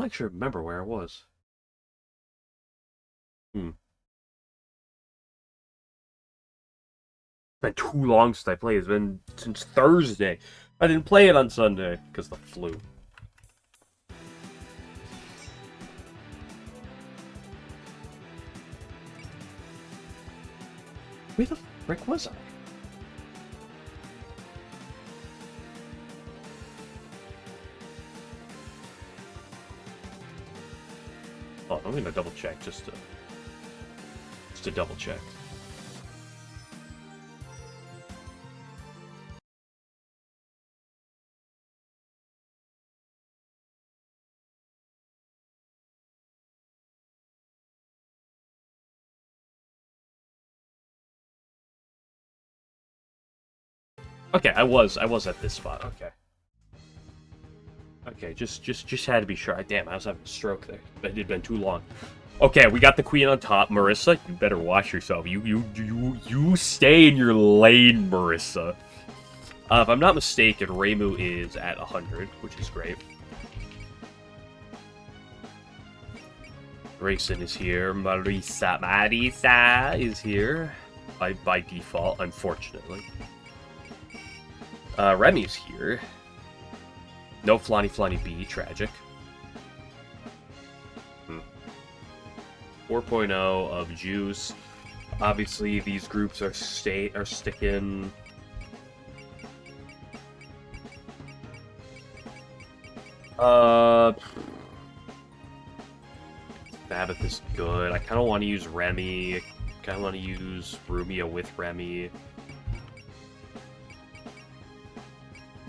don't actually remember where I was. Been too long since I played. It's been since Thursday. I didn't play it on Sunday because the flu. Where the frick was I? Oh, I'm gonna double check just to double check. Okay, I was at this spot. Okay. Okay, just had to be sure. Damn, I was having a stroke there. It had been too long. Okay, we got the queen on top. Marissa, you better watch yourself. You stay in your lane, Marissa. If I'm not mistaken, Reimu is at 100, which is great. Grayson is here. Marisa is here. By default, unfortunately. Remy's here. No Flonny B, tragic. 4.0 of Juice. Obviously, these groups are sticking. Babbitt is good. I kind of want to use Remy. I kind of want to use Rumia with Remy.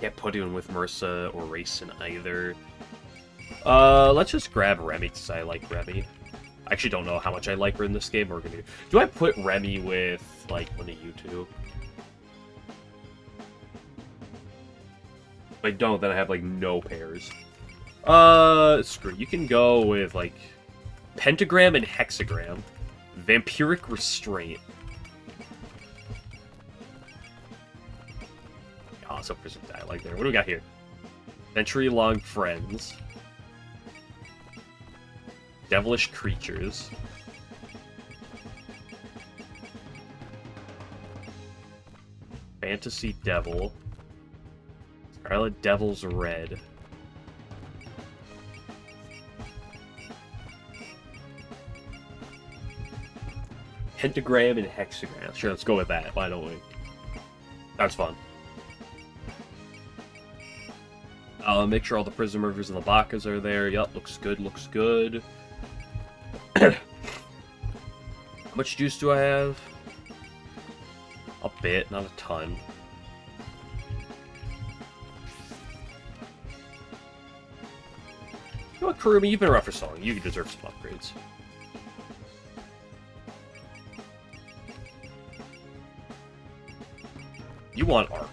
Can't put him with Marissa or Racing either. Let's just grab Remy because I like Remy. I actually don't know how much I like her in this game. Do I put Remy with, like, one of you two? If I don't, then I have, like, no pairs. Screw it. You can go with, like, Pentagram and Hexagram. Vampiric Restraint. Awesome prison dialogue there. What do we got here? Century-long friends. Devilish creatures. Fantasy devil. Scarlet Devil's red. Pentagram and hexagram. Sure, let's go with that. Why don't we? That's fun. Make sure all the prison movers and the Bakas are there. Yup, looks good, looks good. How much juice do I have? A bit, not a ton. You know what, Kurumi, you've been around for so long. You deserve some upgrades. You want armor.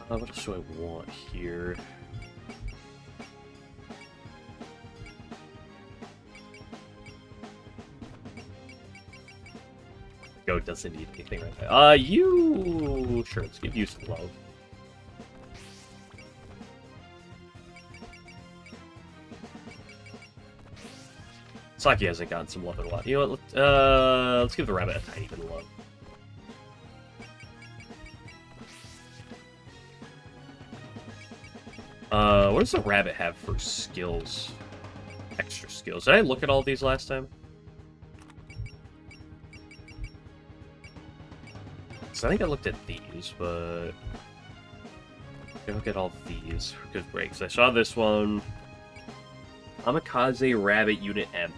What else do I want here? Go doesn't need anything right now. You... Sure, let's give you some love. Saki hasn't gotten some love in a while. You know what? Let's give the rabbit a tiny bit of love. What does the rabbit have for skills? Extra skills. Did I look at all these last time? So I think I looked at these, but... I look at all these. Good breaks. I saw this one. Kamikaze Rabbit Unit M.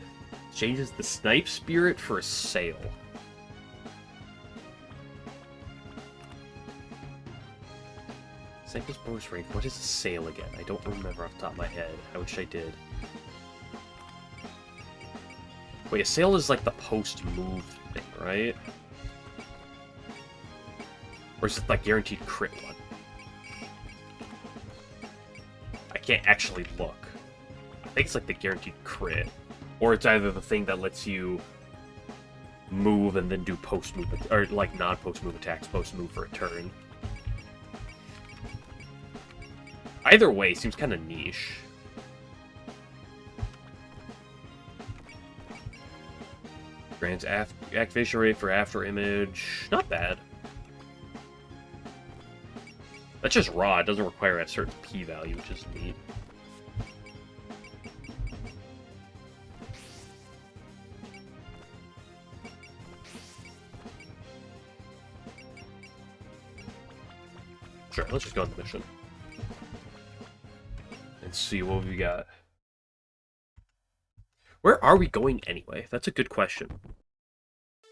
Changes the snipe spirit for a sail. Sniper's bonus range. What is a sail again? I don't remember off the top of my head. I wish I did. Wait, a sail is like the post-move thing, right? Or is it like guaranteed crit one? can't actually look. I think it's like the guaranteed crit. Or it's either the thing that lets you move and then do post-move, or like non-post-move attacks post-move for a turn. Either way, seems kind of niche. Grants activation rate for after image. Not bad. That's just raw. It doesn't require a certain P value, which is neat. Sure, let's just go on the mission. And see what we got. Where are we going anyway? That's a good question.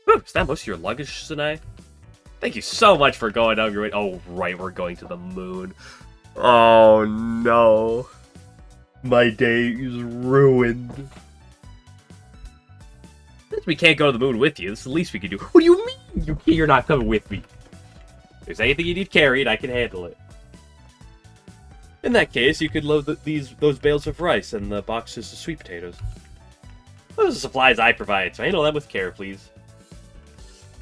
Whew, is that most of your luggage, Sinai? Thank you so much for going out your way. Oh, right, we're going to the moon. Oh, no. My day is ruined. Since we can't go to the moon with you, this is the least we can do. What do you mean you're not coming with me? If there's anything you need carried, I can handle it. In that case, you could load those bales of rice and the boxes of sweet potatoes. Those are the supplies I provide, so handle them with care, please.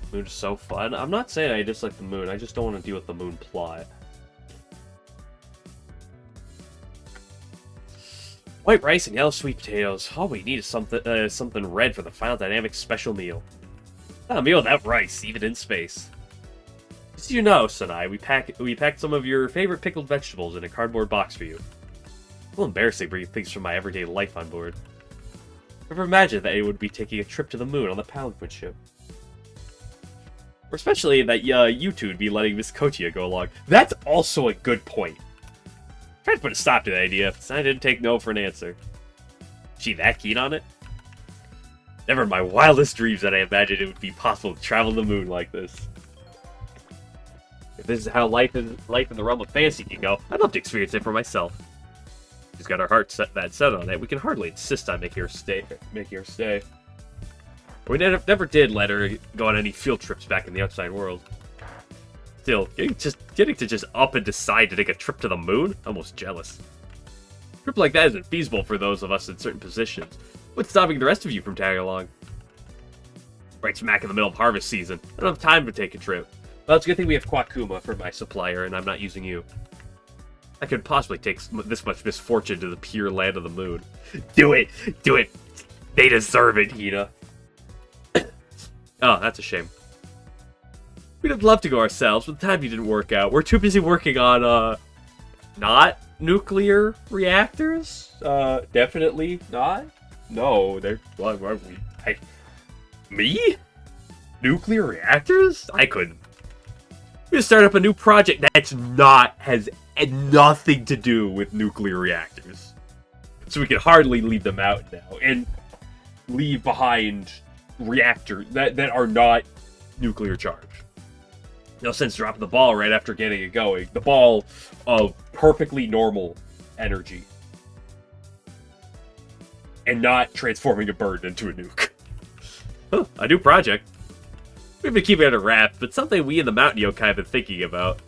The moon is so fun. I'm not saying I dislike the moon, I just don't want to deal with the moon plot. White rice and yellow sweet potatoes. All we need is something red for the final dynamic special meal. A meal without rice, even in space. As you know, Sinai, we packed some of your favorite pickled vegetables in a cardboard box for you. A little embarrassing bringing things from my everyday life on board. Never imagined that it would be taking a trip to the moon on the Palanquin ship. Or especially that you two would be letting Miss Kotia go along. That's also a good point. Tried to put a stop to that idea, but I didn't take no for an answer. Is she that keen on it? Never in my wildest dreams that I imagined it would be possible to travel to the moon like this. If this is how life in the realm of fantasy can go, I'd love to experience it for myself. She's got her heart set on it. We can hardly insist on making her stay. We never did let her go on any field trips back in the outside world. Still, getting to just up and decide to take a trip to the moon? Almost jealous. A trip like that isn't feasible for those of us in certain positions. What's stopping the rest of you from tagging along? Right smack in the middle of harvest season. I don't have time to take a trip. Well, it's a good thing we have Quakuma for my supplier, and I'm not using you. I could possibly take this much misfortune to the pure land of the moon. Do it! Do it! They deserve it, Hina. Oh, that's a shame. We'd have loved to go ourselves, but the timing didn't work out. We're too busy working on, not nuclear reactors? Definitely not? No, they're... Me? Nuclear reactors? I couldn't. We just start up a new project has nothing to do with nuclear reactors. So we can hardly leave them out now and leave behind reactors that are not nuclear charged. No sense dropping the ball right after getting it going. The ball of perfectly normal energy. And not transforming a bird into a nuke. Huh, a new project. We've been keeping it under wraps, but something we in the Mountain Yokai have been thinking about.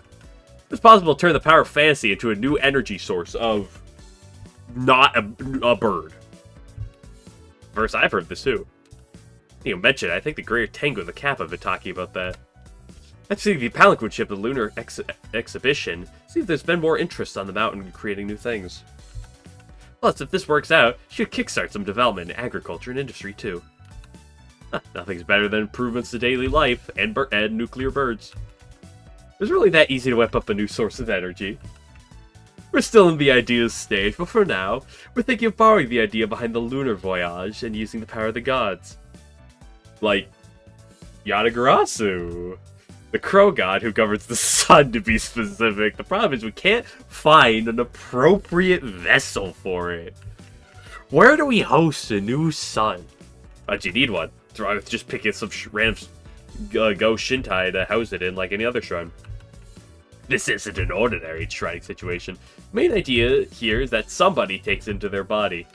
It's possible to turn the power of fantasy into a new energy source of not a bird. First, I've heard this too. You mentioned it, I think the Greater Tengu and the Kappa have been talking about that. I've seen the Palanquin ship, the Lunar Exhibition. See if there's been more interest on the mountain in creating new things. Plus, if this works out, should kickstart some development in agriculture and industry too. Nothing's better than improvements to daily life and nuclear birds. It's really that easy to whip up a new source of energy. We're still in the ideas stage, but for now, we're thinking of borrowing the idea behind the lunar voyage and using the power of the gods. Like Yatagarasu, the crow god who governs the sun to be specific. The problem is we can't find an appropriate vessel for it. Where do we host a new sun? You need one. Just picking some random Go Shintai to house it in like any other shrine. This isn't an ordinary shrine situation. The main idea here is that somebody takes into their body.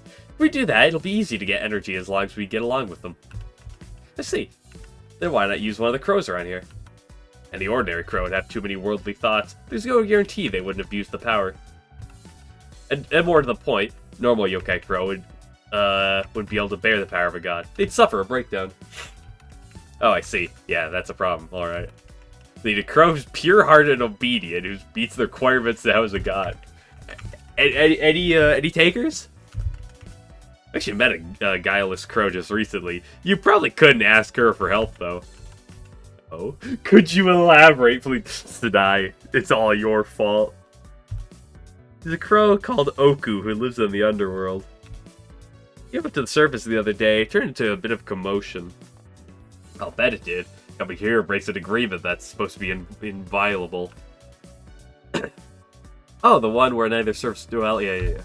If we do that, it'll be easy to get energy as long as we get along with them. I see. Then why not use one of the crows around here? And the ordinary crow would have too many worldly thoughts. There's no guarantee they wouldn't abuse the power. And more to the point, normal yokai crow wouldn't be able to bear the power of a god. They'd suffer a breakdown. Oh, I see. Yeah, that's a problem. Alright. The crow's pure-hearted and obedient, who meets the requirements now as a god. Any takers? I actually met a guileless crow just recently. You probably couldn't ask her for help, though. Oh? Could you elaborate, please? Sadai, it's all your fault. There's a crow called Oku who lives in the underworld. He came up to the surface the other day, turned into a bit of commotion. I'll bet it did. Coming here breaks an agreement that's supposed to be inviolable. Oh, the one where neither serves... Well, yeah.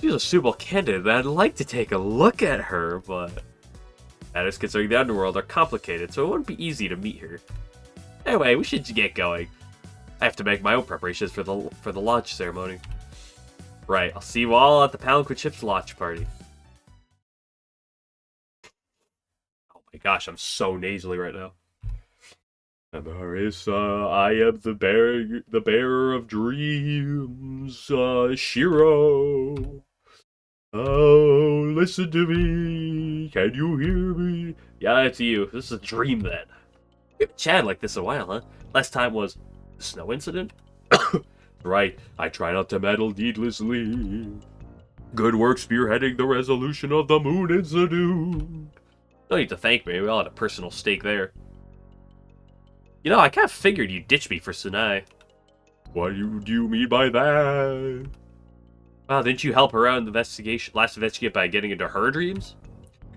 She's a suitable candidate, and I'd like to take a look at her, but... matters concerning the underworld are complicated, so it wouldn't be easy to meet her. Anyway, we should get going. I have to make my own preparations for the launch ceremony. Right, I'll see you all at the Palanquin Ship's launch party. Oh my gosh, I'm so nasally right now. Marissa, I am the bearer of dreams, Shiro. Oh, listen to me. Can you hear me? Yeah, it's you. This is a dream then. We haven't chatted like this in a while, huh? Last time was the snow incident? Right, I try not to meddle needlessly. Good work spearheading the resolution of the moon incident. No need to thank me, we all had a personal stake there. You know, I kind of figured you'd ditch me for Sunai. What do you mean by that? Well, didn't you help her out in the last investigation by getting into her dreams?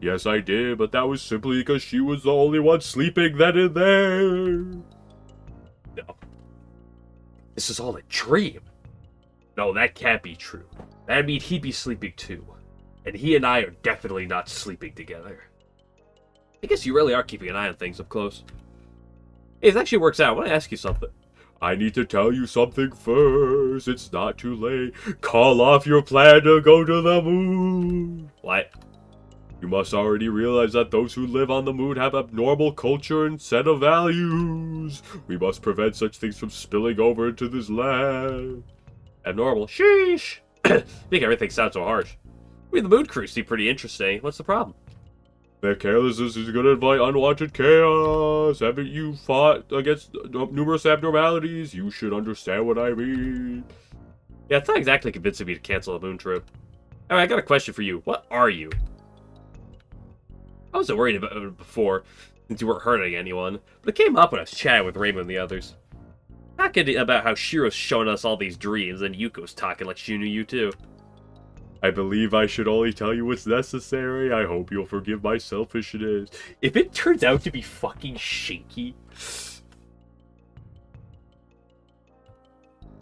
Yes, I did, but that was simply because she was the only one sleeping then and there. No. This is all a dream. No, that can't be true. That'd mean he'd be sleeping too. And he and I are definitely not sleeping together. I guess you really are keeping an eye on things up close. Hey, it actually works out. I want to ask you something. I need to tell you something first. It's not too late. Call off your plan to go to the moon. What? You must already realize that those who live on the moon have abnormal culture and set of values. We must prevent such things from spilling over into this land. Abnormal? Sheesh. Make everything sound so harsh. I mean, the moon crew seem pretty interesting. What's the problem? Their carelessness is going to invite unwanted chaos. Haven't you fought against numerous abnormalities? You should understand what I mean. Yeah, it's not exactly convincing me to cancel a moon trip. Alright, I got a question for you. What are you? I wasn't worried about it before, since you weren't hurting anyone, but it came up when I was chatting with Rainbow and the others. Talking about how Shiro's showing us all these dreams, and Yuko's talking like she knew you too. I believe I should only tell you what's necessary. I hope you'll forgive my selfishness. If it turns out to be fucking shaky...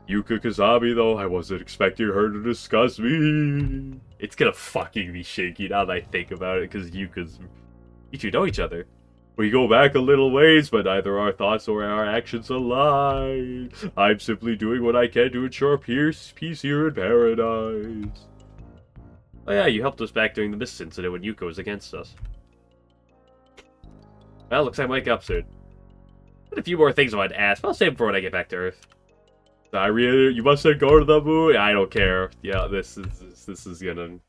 Yuka Kazami, though, I wasn't expecting her to discuss me. It's gonna fucking be shaky now that I think about it, because Yuka's... You two know each other. We go back a little ways, but neither our thoughts or our actions align. I'm simply doing what I can to ensure peace here in paradise. Oh yeah, you helped us back during the mist incident when Yuko was against us. Well, looks like I might get up soon. Got a few more things I wanted to ask, but I'll save them for when I get back to Earth. You must have go to the moon. I don't care. Yeah, this is gonna...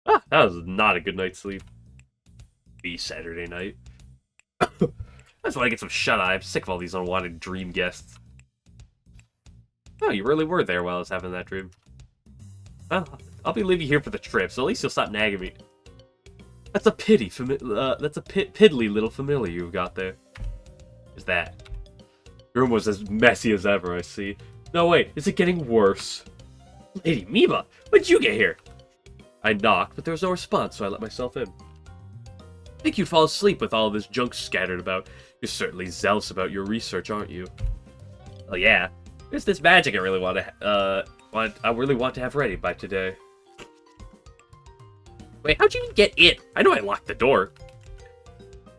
Ah, that was not a good night's sleep. Be Saturday night. I just want to get some shut-eye. I'm sick of all these unwanted dream guests. Oh, you really were there while I was having that dream. Well, I'll be leaving here for the trip, so at least you'll stop nagging me. That's a piddly little familiar you've got there. Is that? Your room was as messy as ever, I see. No, wait, is it getting worse? Lady Mima, when'd you get here? I knocked, but there was no response, so I let myself in. I think you'd fall asleep with all this junk scattered about. You're certainly zealous about your research, aren't you? Oh yeah, there's this magic I really want to have ready by today. Wait, how'd you even get in? I know I locked the door.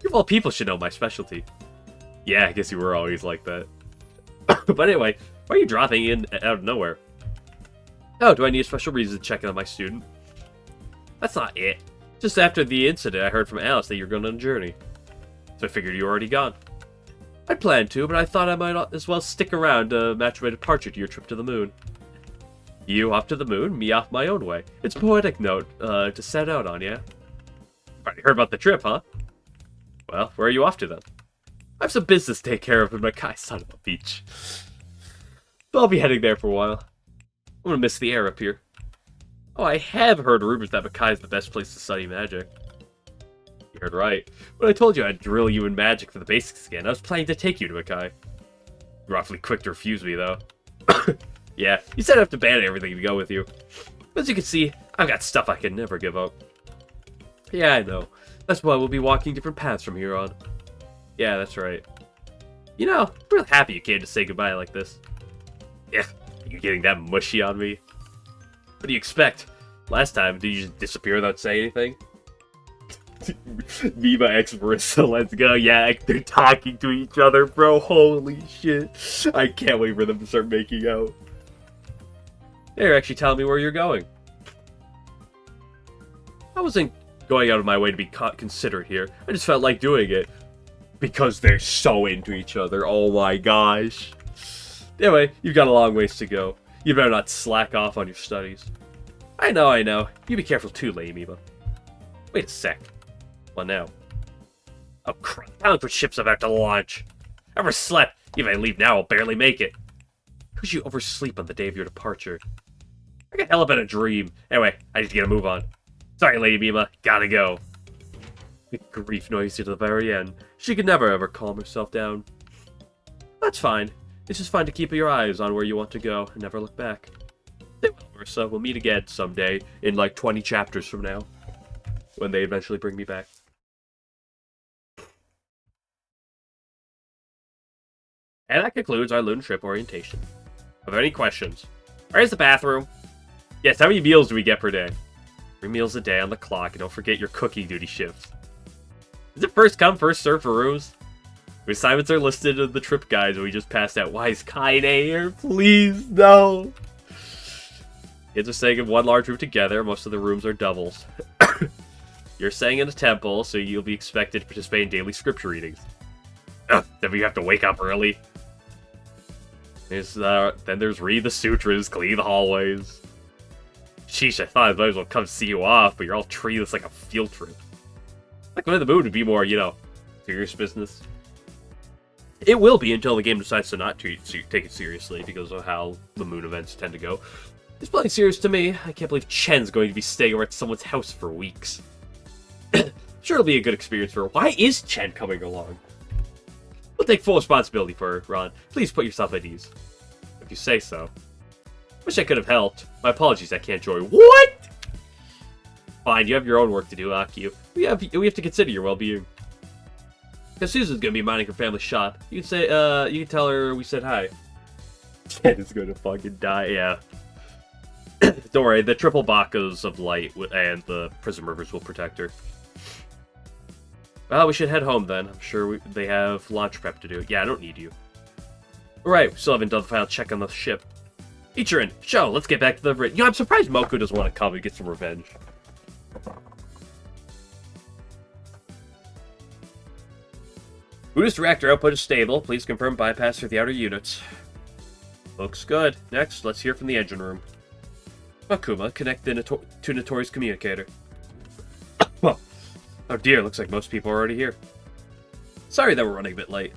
You of all people should know my specialty. Yeah, I guess you were always like that. But anyway, why are you dropping in out of nowhere? Oh, do I need a special reason to check on my student? That's not it. Just after the incident, I heard from Alice that you're going on a journey. So I figured you were already gone. I planned to, but I thought I might as well stick around to match my departure to your trip to the moon. You off to the moon, me off my own way. It's a poetic note to set out on, yeah? Already heard about the trip, huh? Well, where are you off to then? I have some business to take care of in Mackay, son of a beach. So I'll be heading there for a while. I'm gonna miss the air up here. Oh, I have heard rumors that Mackay is the best place to study magic. You heard right. When I told you I'd drill you in magic for the basics again, I was planning to take you to Mackay. You're awfully quick to refuse me, though. Yeah, you said I have to abandon everything to go with you. As you can see, I've got stuff I can never give up. Yeah, I know. That's why we'll be walking different paths from here on. Yeah, that's right. You know, I'm really happy you came to say goodbye like this. Yeah, you getting that mushy on me? What do you expect? Last time, did you just disappear without saying anything? Me, my ex Marissa, let's go. Yeah, they're talking to each other, bro. Holy shit. I can't wait for them to start making out. They're actually telling me where you're going. I wasn't going out of my way to be considerate here. I just felt like doing it. Because they're so into each other. Oh my gosh. Anyway, you've got a long ways to go. You better not slack off on your studies. I know. You be careful too, Lady Amoeba. Wait a sec. What now? Oh crap, pounds with ship's about to launch. I overslept. If I leave now, I'll barely make it. How could you oversleep on the day of your departure? I got hell of a dream. Anyway, I need to get a move on. Sorry, Lady Amoeba. Gotta go. Good grief, noisy to the very end. She could never ever calm herself down. That's fine. It's just fine to keep your eyes on where you want to go and never look back. Well, Marissa, we'll meet again someday in like 20 chapters from now. When they eventually bring me back. And that concludes our Loon Trip orientation. Are there any questions? Where's the bathroom? Yes, how many meals do we get per day? 3 meals a day on the clock, and don't forget your cooking duty shifts. Is it first come, first serve for rooms? The assignments are listed in the trip guides we just passed out. Why is Kaine here? Please, no! Kids are staying in one large room together. Most of the rooms are doubles. You're staying in a temple, so you'll be expected to participate in daily scripture readings. Then we have to wake up early. Then there's read the sutras, clean the hallways. Sheesh, I thought I might as well come see you off, but you're all treating this like a field trip. Like, when the mood would be more, you know, serious business. It will be until the game decides to not take it seriously because of how the moon events tend to go. It's playing serious to me. I can't believe Chen's going to be staying over at someone's house for weeks. Sure, it'll be a good experience for her. Why is Chen coming along? We'll take full responsibility for her, Ron. Please put yourself at ease. If you say so. Wish I could have helped. My apologies, I can't join. What? Fine, you have your own work to do, Akio. We have to consider your well-being. Because Susan's gonna be minding her family shop. You can tell her we said hi. Chen is gonna fucking die, yeah. Don't worry, the triple Bakos of light and the prism rivers will protect her. Well, we should head home then. I'm sure they have launch prep to do. Yeah, I don't need you. Alright, we still haven't done the final check on the ship. Ichirin, Sho, let's get back to the... You know, I'm surprised Moku doesn't want to come and get some revenge. Buddhist reactor output is stable. Please confirm bypass for the outer units. Looks good. Next, let's hear from the engine room. Makuma, connect to Notorious communicator. Oh dear, looks like most people are already here. Sorry that we're running a bit late.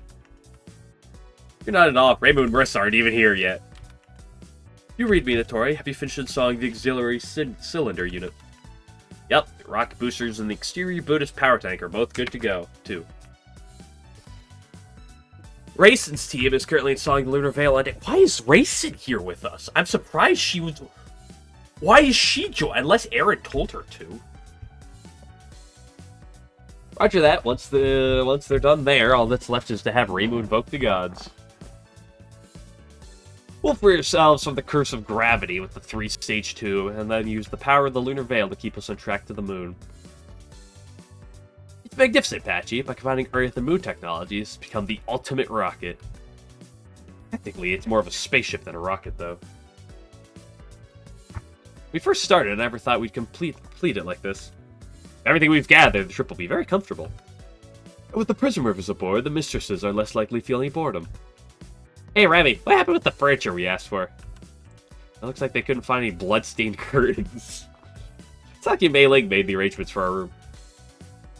You're not at all. Rainbow and Marissa aren't even here yet. You read me, Notori. Have you finished installing the auxiliary cylinder unit? Yep, the rocket boosters and the exterior Buddhist power tank are both good to go, too. Rayson's team is currently installing the lunar veil on it. Why is Rayson here with us? I'm surprised she was... Why is she joined? Unless Aaron told her to. Roger that. Once they're done there, all that's left is to have Reimu invoke the gods. We'll free ourselves from the curse of gravity with the 3-stage 2, and then use the power of the lunar veil to keep us on track to the moon. It's magnificent, Patchy. By combining Earth and Moon technologies, become the ultimate rocket. Technically, it's more of a spaceship than a rocket, though. When we first started, I never thought we'd complete it like this. Everything we've gathered, the trip will be very comfortable. And with the prism rivers aboard, the mistresses are less likely to feel any boredom. Hey, Remy, what happened with the furniture we asked for? It looks like they couldn't find any blood-stained curtains. Saki Mei Ling made the arrangements for our room.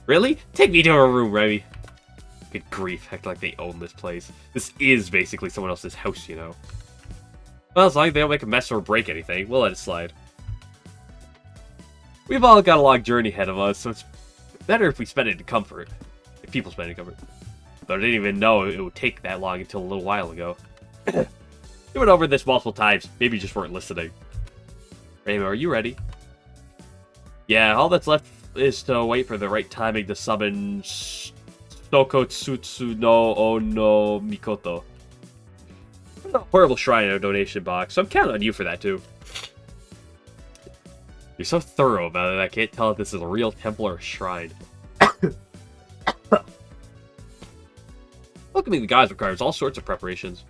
Really? Take me to our room, Remy. Good grief, act like they own this place. This is basically someone else's house, you know. Well, as long as they don't make a mess or break anything, we'll let it slide. We've all got a long journey ahead of us, so it's better if we spend it in comfort. If people spend it in comfort. But I didn't even know it would take that long until a little while ago. We went over this multiple times. Maybe you just weren't listening. Rainbow, are you ready? Yeah, all that's left is to wait for the right timing to summon Sokotsutsu no Ono Mikoto. A horrible shrine in a donation box, so I'm counting on you for that too. You're so thorough about it, I can't tell if this is a real temple or a shrine. Welcoming the gods requires all sorts of preparations.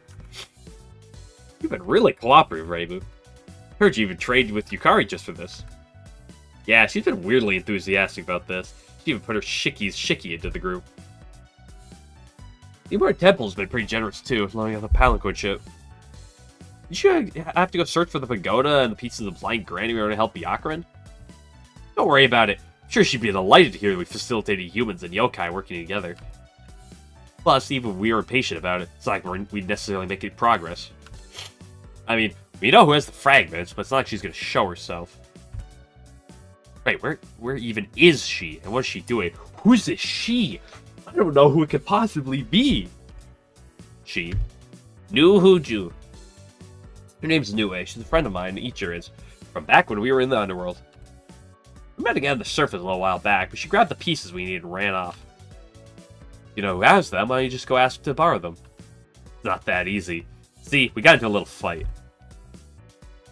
You've been really cooperative, Reibu. Heard you even trained with Yukari just for this. Yeah, she's been weirdly enthusiastic about this. She even put her Shiki into the group. The Immortal Temple's been pretty generous too, loaning out the palanquin ship. You sure have to go search for the pagoda and the pieces of blind granny in order to help Byakuren? Don't worry about it. I'm sure she'd be delighted to hear we facilitated humans and yokai working together. Plus, even if we were impatient about it, it's not like we'd necessarily make any progress. I mean, we know who has the fragments, but it's not like she's going to show herself. Wait, where even is she? And what is she doing? Who's this she? I don't know who it could possibly be. She. Nuhuju. Her name's Nue. She's a friend of mine, Ichir is, from back when we were in the underworld. We met again on the surface a little while back, but she grabbed the pieces we needed and ran off. You know who has them? Why don't you just go ask to borrow them? It's not that easy. See, we got into a little fight.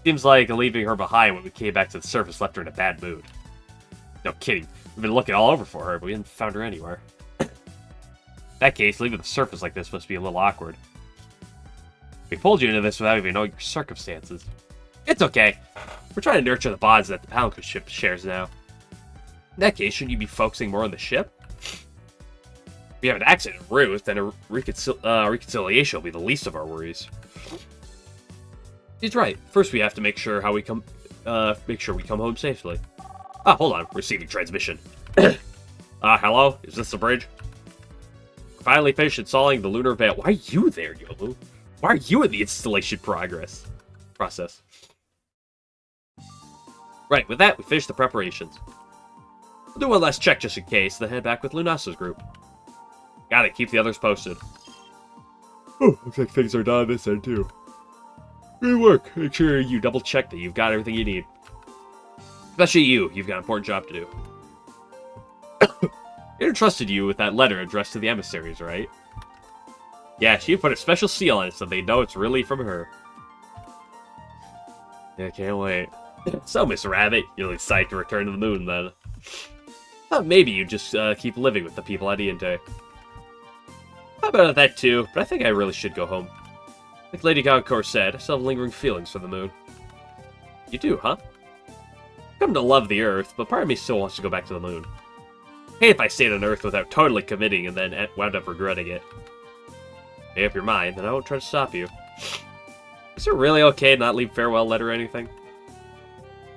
Seems like leaving her behind when we came back to the surface left her in a bad mood. No kidding. We've been looking all over for her, but we haven't found her anywhere. In that case, leaving the surface like this must be a little awkward. We pulled you into this without even knowing your circumstances. It's okay. We're trying to nurture the bonds that the palanquin ship shares now. In that case, shouldn't you be focusing more on the ship? If we have an accident in Ruth, then a reconciliation will be the least of our worries. He's right. First, we have to make sure we come home safely. Ah, hold on. Receiving transmission. Hello? Is this the bridge? We're finally finished installing the lunar veil. Why are you there, Yobu? Why are you in the installation process? Right, with that, we finished the preparations. We'll do one last check just in case, then head back with Lunasa's group. Gotta keep the others posted. Oh, looks like things are done on this end, too. Good work. Make sure you double check that you've got everything you need. Especially you've got an important job to do. I entrusted you with that letter addressed to the emissaries, right? Yeah, she put a special seal on it so they know it's really from her. Yeah, can't wait. So, Miss Rabbit, you'll decide to return to the moon, then. Thought maybe you'd just keep living with the people at Iente. Thought about that too, but I think I really should go home. Like Lady Goncourt said, I still have lingering feelings for the moon. You do, huh? I've come to love the Earth, but part of me still wants to go back to the moon. I hate if I stayed on Earth without totally committing and then wound up regretting it. Make up your mind, then I won't try to stop you. Is it really okay to not leave a farewell letter or anything?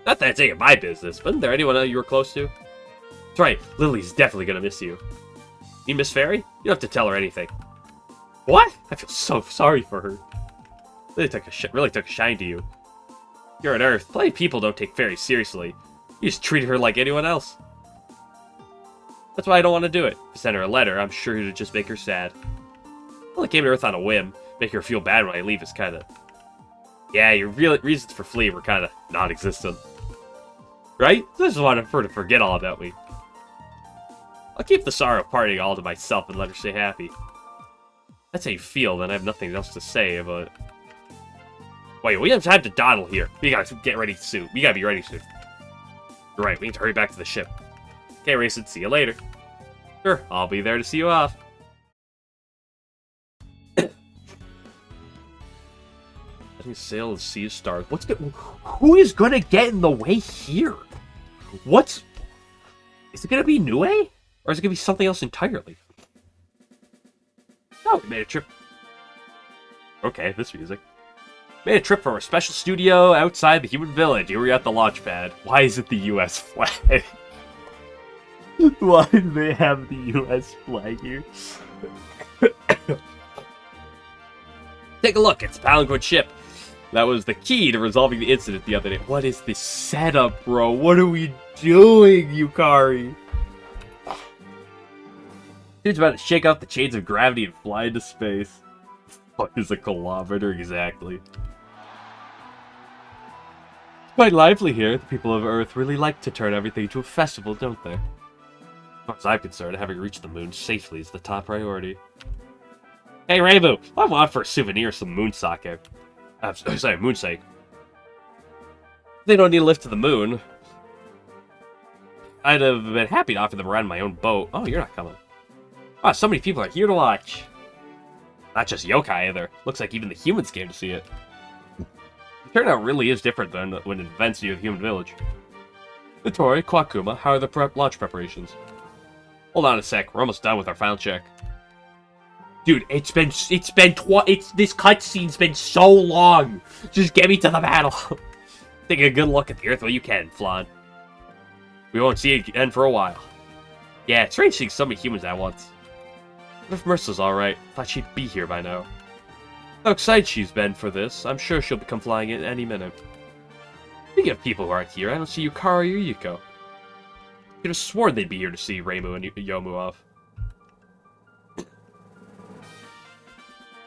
Not that it's any of my business, but isn't there anyone you were close to? That's right, Lily's definitely gonna miss you. You Miss Fairy? You don't have to tell her anything. What? I feel so sorry for her. Really took a shine to you. You're on Earth. Plenty of people don't take fairies seriously. You just treat her like anyone else. That's why I don't want to do it. If I send her a letter, I'm sure it'd just make her sad. I only came to Earth on a whim. Make her feel bad when I leave is kind of... Yeah, your real reasons for fleeing were kind of non-existent. Right? I just wanted her to forget all about me. I'll keep the sorrow of parting all to myself and let her stay happy. That's how you feel, then I have nothing else to say, but... Wait, we have time to dawdle here. We gotta get ready soon. We gotta be ready soon. You're right, we need to hurry back to the ship. Okay, Racing, see you later. Sure, I'll be there to see you off. Sail and sea of stars. Who is gonna get in the way here? Is it gonna be Nue? Or is it gonna be something else entirely? No, we made a trip. Okay, this music. Made a trip from our special studio outside the human village. Here we are at the launch pad. Why is it the U.S. flag? Why do they have the U.S. flag here? Take a look. It's a Palanquin ship. That was the key to resolving the incident the other day. What is this setup, bro? What are we doing, Yukari? Dude's about to shake off the chains of gravity and fly into space. What is a kilometer exactly? Quite lively here. The people of Earth really like to turn everything into a festival, don't they? As far as I'm concerned, having reached the moon safely is the top priority. Hey, Rainbow! I want for a souvenir some moon sake. Sorry, moon sake. They don't need to lift to the moon. I'd have been happy to offer them around my own boat. Oh, you're not coming. Wow, so many people are here to watch. Not just yokai either. Looks like even the humans came to see it. The turnout really is different than when it events near the human village. Vittori, Kwakuma, how are the launch preparations? Hold on a sec, we're almost done with our final check. Dude, this cutscene's been so long. Just get me to the battle. Take a good look at the Earth while you can, Flan. We won't see it again for a while. Yeah, it's strange seeing so many humans at once. What if Marissa's alright? Thought she'd be here by now. How excited she's been for this. I'm sure she'll come flying in any minute. Speaking of people who aren't here, I don't see Yukari or Yuko. Could have sworn they'd be here to see Reimu and Yomu off.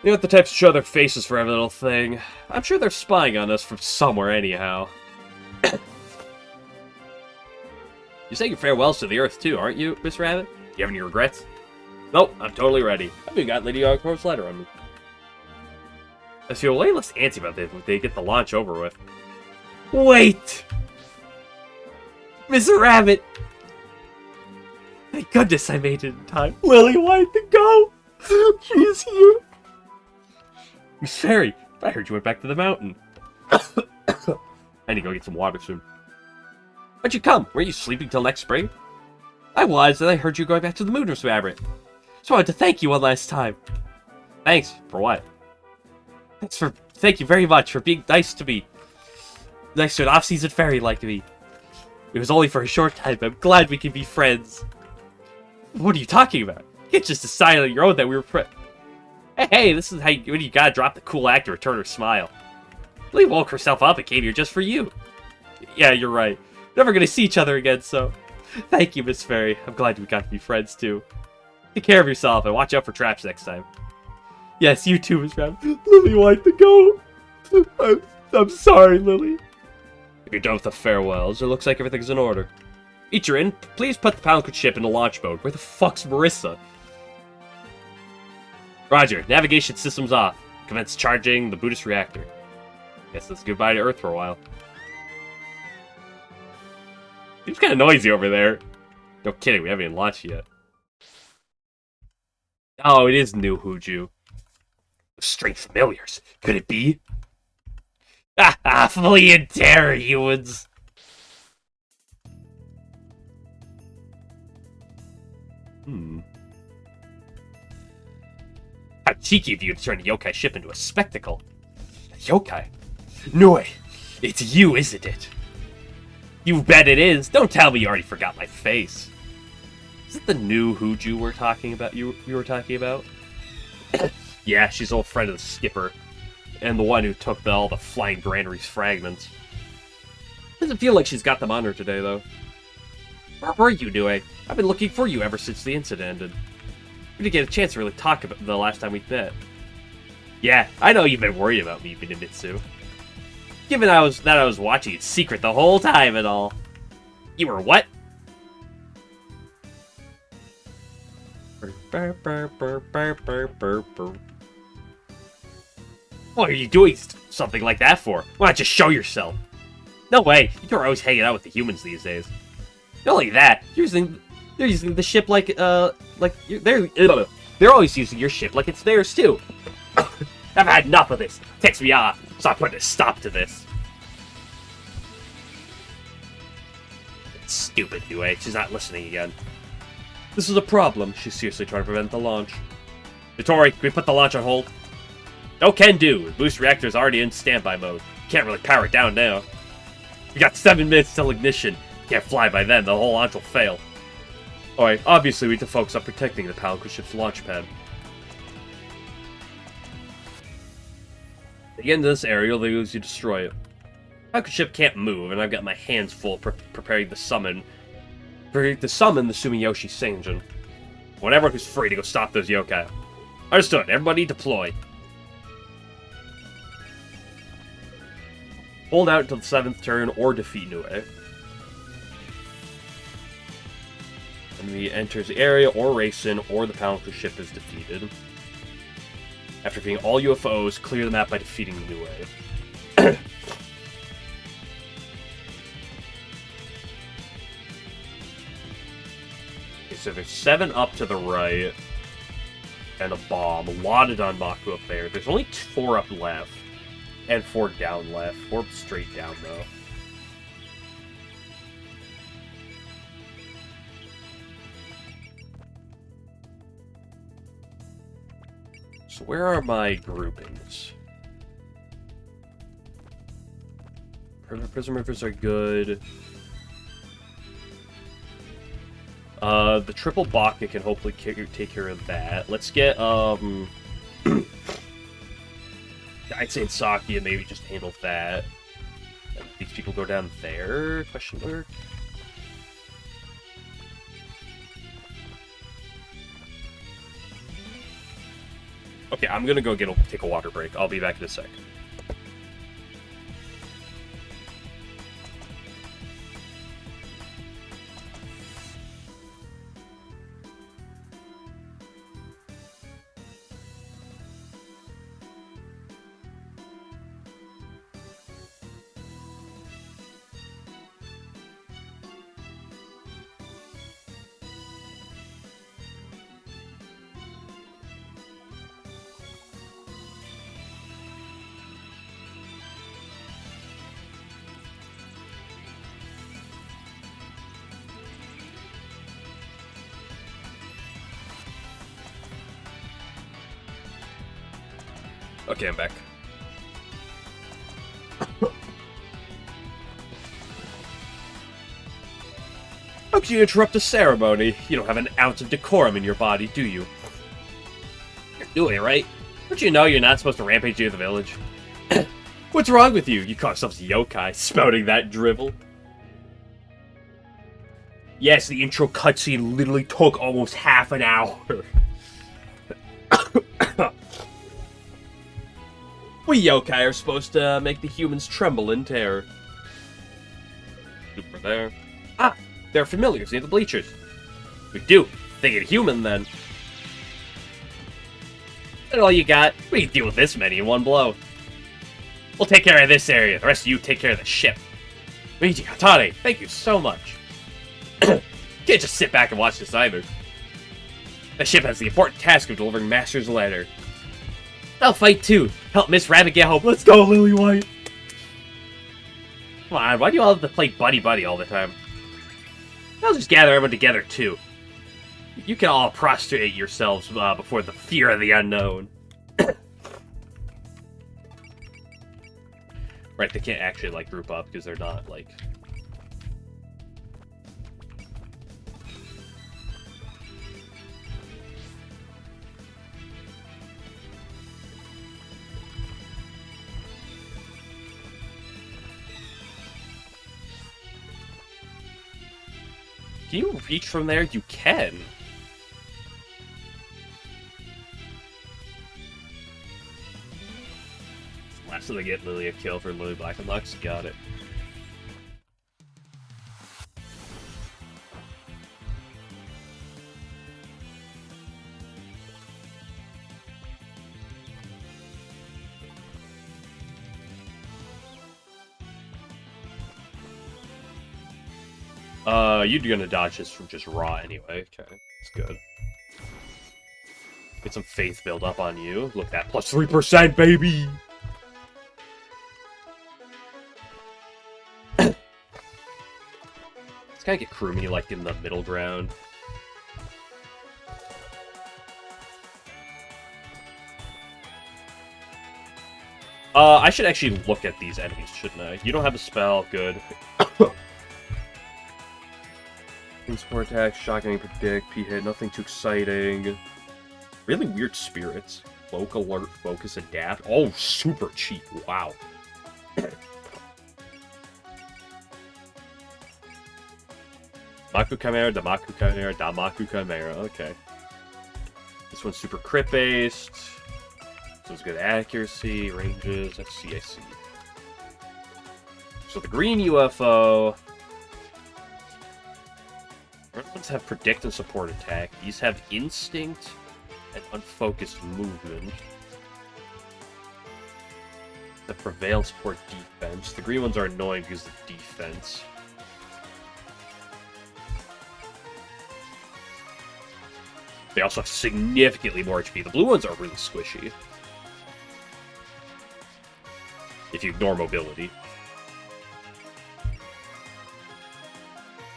They aren't the types to show their faces for every little thing. I'm sure they're spying on us from somewhere anyhow. You're saying your farewells to the Earth too, aren't you, Miss Rabbit? Do you have any regrets? Nope, I'm totally ready. I've even got Lady Ogcor's letter on me. I feel way less antsy about this when they get the launch over with. Wait! Mr. Rabbit! Thank goodness I made it in time. Lily wanted to go! She's here! Miss Fairy, I heard you went back to the mountain. I need to go get some water soon. Why'd you come? Weren't you sleeping till next spring? I was, and I heard you going back to the moon, Miss Rabbit. So I wanted to thank you one last time. Thanks? For what? Thank you very much for being nice to me. Nice to an off-season fairy like me. It was only for a short time, but I'm glad we can be friends. What are you talking about? You can't just decide on your own that we were Hey, this is when you gotta drop the cool act to return her smile. Lily woke herself up and came here just for you. Yeah, you're right. Never gonna see each other again, so... Thank you, Miss Fairy. I'm glad we got to be friends, too. Take care of yourself and watch out for traps next time. Yes, you too, Miss Rabbit. Lily wanted to go. I'm sorry, Lily. If you're done with the farewells, it looks like everything's in order. Ichirin, please put the Palanquin ship into launch mode. Where the fuck's Marissa? Roger, navigation system's off. Commence charging the Buddhist reactor. Guess that's goodbye to Earth for a while. Seems kind of noisy over there. No kidding, we haven't even launched yet. Oh, it is New Huju. Strange familiars. Could it be? Ah, flee in terror, humans! How cheeky of you to turn a yokai ship into a spectacle. Yokai? No, it's you, isn't it? You bet it is. Don't tell me you already forgot my face. Is it the New Huju we're talking about? You were talking about? Yeah, she's an old friend of the skipper. And the one who took all the Flying Granary's fragments. Doesn't feel like she's got them on her today, though. Where were you doing? I've been looking for you ever since the incident ended. We didn't get a chance to really talk about the last time we met. Yeah, I know you've been worried about me, Minamitsu. Given that I was watching in secret the whole time and all. You were what? What are you doing something like that for? Why not just show yourself? No way, you're always hanging out with the humans these days. Not only that, they're using the ship like they're always using your ship like it's theirs too. I've had enough of this. It ticks me off, so I'm putting a stop to this. It's stupid, Nue. She's not listening again. This is a problem. She's seriously trying to prevent the launch. Vittori, can we put the launch on hold? No can do. The boost reactor's already in standby mode. Can't really power it down now. We got 7 minutes till ignition. Can't fly by then, the whole launch will fail. Alright, obviously we need to focus on protecting the Palico ship's launch pad. At the end of this area, you'll use you destroy it. The Palico ship can't move, and I've got my hands full preparing to summon the Sumiyoshi Senjin. Whenever who's free to go stop those yokai. Understood, everybody deploy. Hold out until the 7th turn or defeat Nue. Enemy enters the area or race in, or the Palico ship is defeated. After defeating all UFOs, clear the map by defeating Nue. Okay, so there's 7 up to the right, and a bomb. A lot of Danmaku up there. There's only 4 up left, and 4 down left. 4 straight down, though. So where are my groupings? Prison Rivers are good. The triple Baka can hopefully take care of that. Let's get, I'd say Saki and maybe just handle that. And these people go down there? Question mark? Okay, I'm gonna go take a water break. I'll be back in a sec. Okay, I'm back. How could you interrupt a ceremony? You don't have an ounce of decorum in your body, do you? You're doing it, right? Don't you know you're not supposed to rampage through the village? What's wrong with you? You call yourselves yokai, spouting that drivel. Yes, the intro cutscene literally took almost half an hour. We yokai are supposed to make the humans tremble in terror. Over there. Ah, they're familiars near the bleachers. We do. Think it human, then. That's all you got. We can deal with this many in one blow. We'll take care of this area. The rest of you take care of the ship. Meiji Hatane, thank you so much. Can't just sit back and watch this either. The ship has the important task of delivering Master's letter. I'll fight too. Help Miss Rabbit get home. Let's go, Lily White. Come on, why do you all have to play buddy-buddy all the time? I'll just gather everyone together too. You can all prostrate yourselves before the fear of the unknown. Right, they can't actually, like, group up because they're not, like... Can you reach from there? You can. Last time they get Lily a kill for Lily Black and Lux. Got it. You're gonna dodge this from just raw anyway. Okay, that's good. Get some faith build up on you. Look, that plus 3%, baby! Let's kind of get Krumi, like, in the middle ground. I should actually look at these enemies, shouldn't I? You don't have a spell, good. Support attack, shotgun, predict, P-hit, nothing too exciting. Really weird spirits. Cloak, alert, focus, adapt. Oh, super cheap, wow. Maku Chimera, Damaku Chimera, Damaku Chimera, okay. This one's super crit based. This one's good accuracy, ranges, I see. So the green UFO. Red ones have predict and support attack. These have instinct and unfocused movement. The prevail support defense. The green ones are annoying because of defense. They also have significantly more HP. The blue ones are really squishy. If you ignore mobility.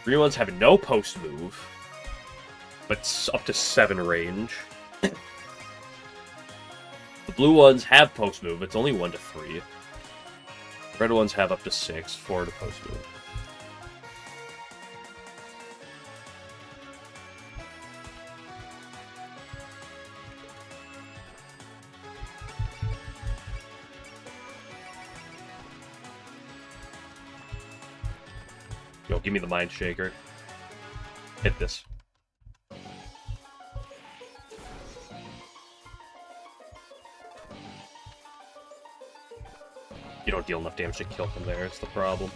Green ones have no post move, but up to 7 range. The blue ones have post move, it's only 1 to 3. The red ones have up to 6, 4 to post move. Yo, give me the Mind Shaker. Hit this. You don't deal enough damage to kill him there, it's the problem.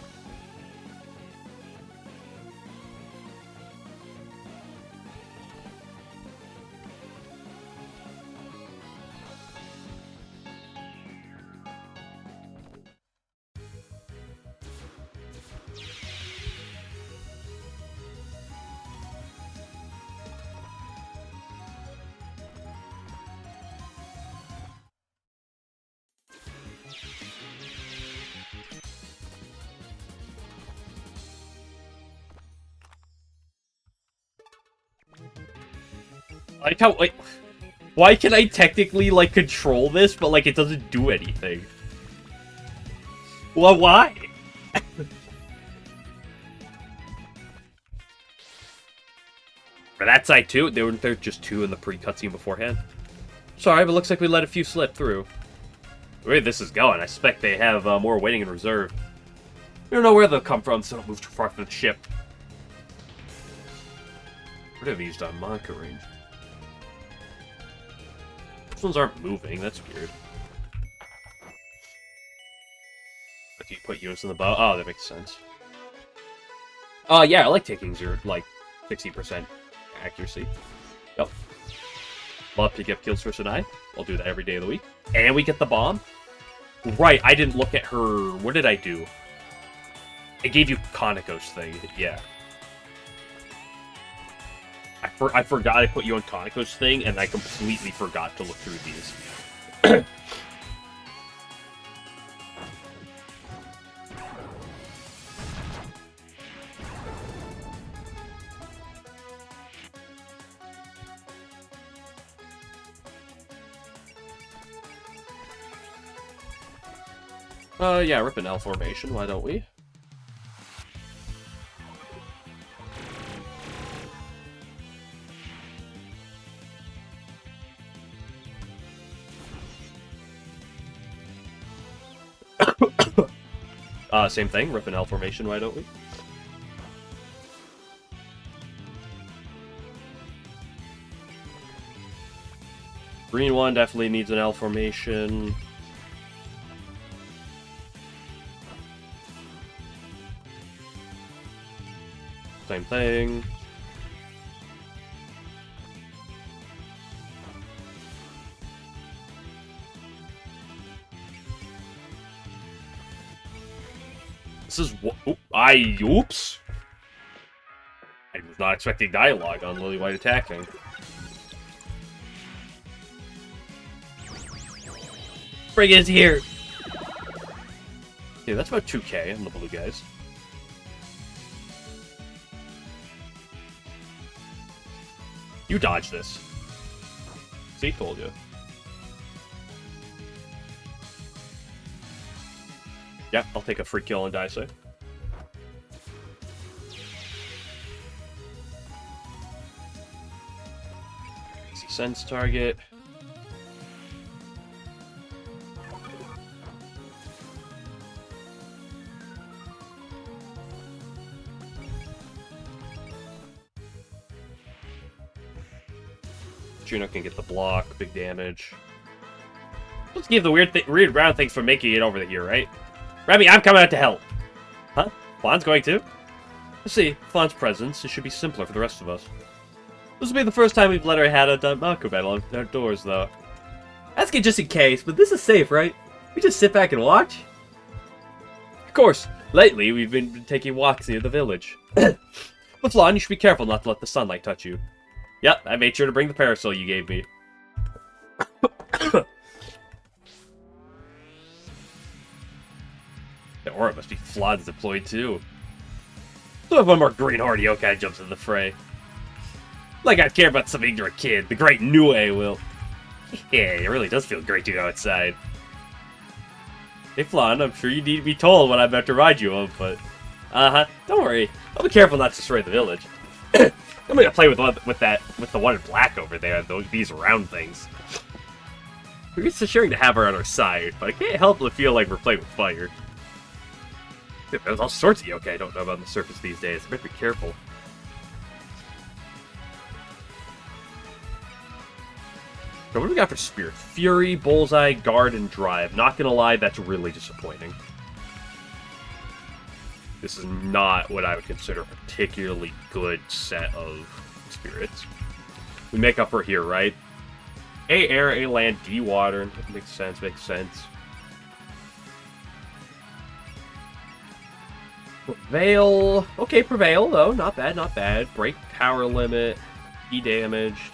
Like how, like, why can I technically, like, control this, but, like, it doesn't do anything? Well, why? For that side, too, there were just 2 in the pre-cutscene beforehand. Sorry, but looks like we let a few slip through. The way this is going, I suspect they have more waiting in reserve. We don't know where they'll come from, so don't move too far from the ship. What have these done? Monica range. These ones aren't moving, that's weird. But you put units in the bow? Oh, that makes sense. Yeah, I like taking 60% accuracy. Yep. Love to get kills for Sanai. I'll do that every day of the week. And we get the bomb? Right, I didn't look at her... What did I do? I gave you Konako's thing, yeah. I forgot I put you on Konako's thing, and I completely forgot to look through these. Yeah, rip an L formation, why don't we? Same thing, rip an L formation, why don't we? Green one definitely needs an L formation. Same thing. This is what... Oops! I was not expecting dialogue on Lily White attacking. Bring it here! Yeah, that's about 2k on the blue guys. You dodge this. See, told you. Yeah, I'll take a free kill on die save. Easy sense target. Juno can get the block, big damage. Let's give the weird round things for making it over here, right? Remy, I'm coming out to help. Huh? Fawn's going too? Let's see, Fawn's presence, it should be simpler for the rest of us. This will be the first time we've let her had a Mako battle outdoors, though. Asking just in case, but this is safe, right? We just sit back and watch? Of course. Lately, we've been taking walks near the village. But Fawn, you should be careful not to let the sunlight touch you. Yep, I made sure to bring the parasol you gave me. The aura must be flawed deployed too. So if one more greenhorn yokai jumps in the fray. Like I'd care about some ignorant kid. The great Nue will. Yeah, it really does feel great to go outside. Hey Flan, I'm sure you need to be told what I'm about to ride you of, but... don't worry. I'll be careful not to destroy the village. I'm gonna play with the one in black over there, these round things. We're just assuring to have her on our side, but I can't help but feel like we're playing with fire. There's all sorts of yokai I don't know about on the surface these days. I better be careful. So what do we got for Spirit? Fury, Bullseye, Guard, and Drive. Not gonna lie, that's really disappointing. This is not what I would consider a particularly good set of spirits. We make up for here, right? A air, A land, D water. Makes sense, makes sense. Prevail. Okay, Prevail, though. Not bad, not bad. Break power limit. E damaged.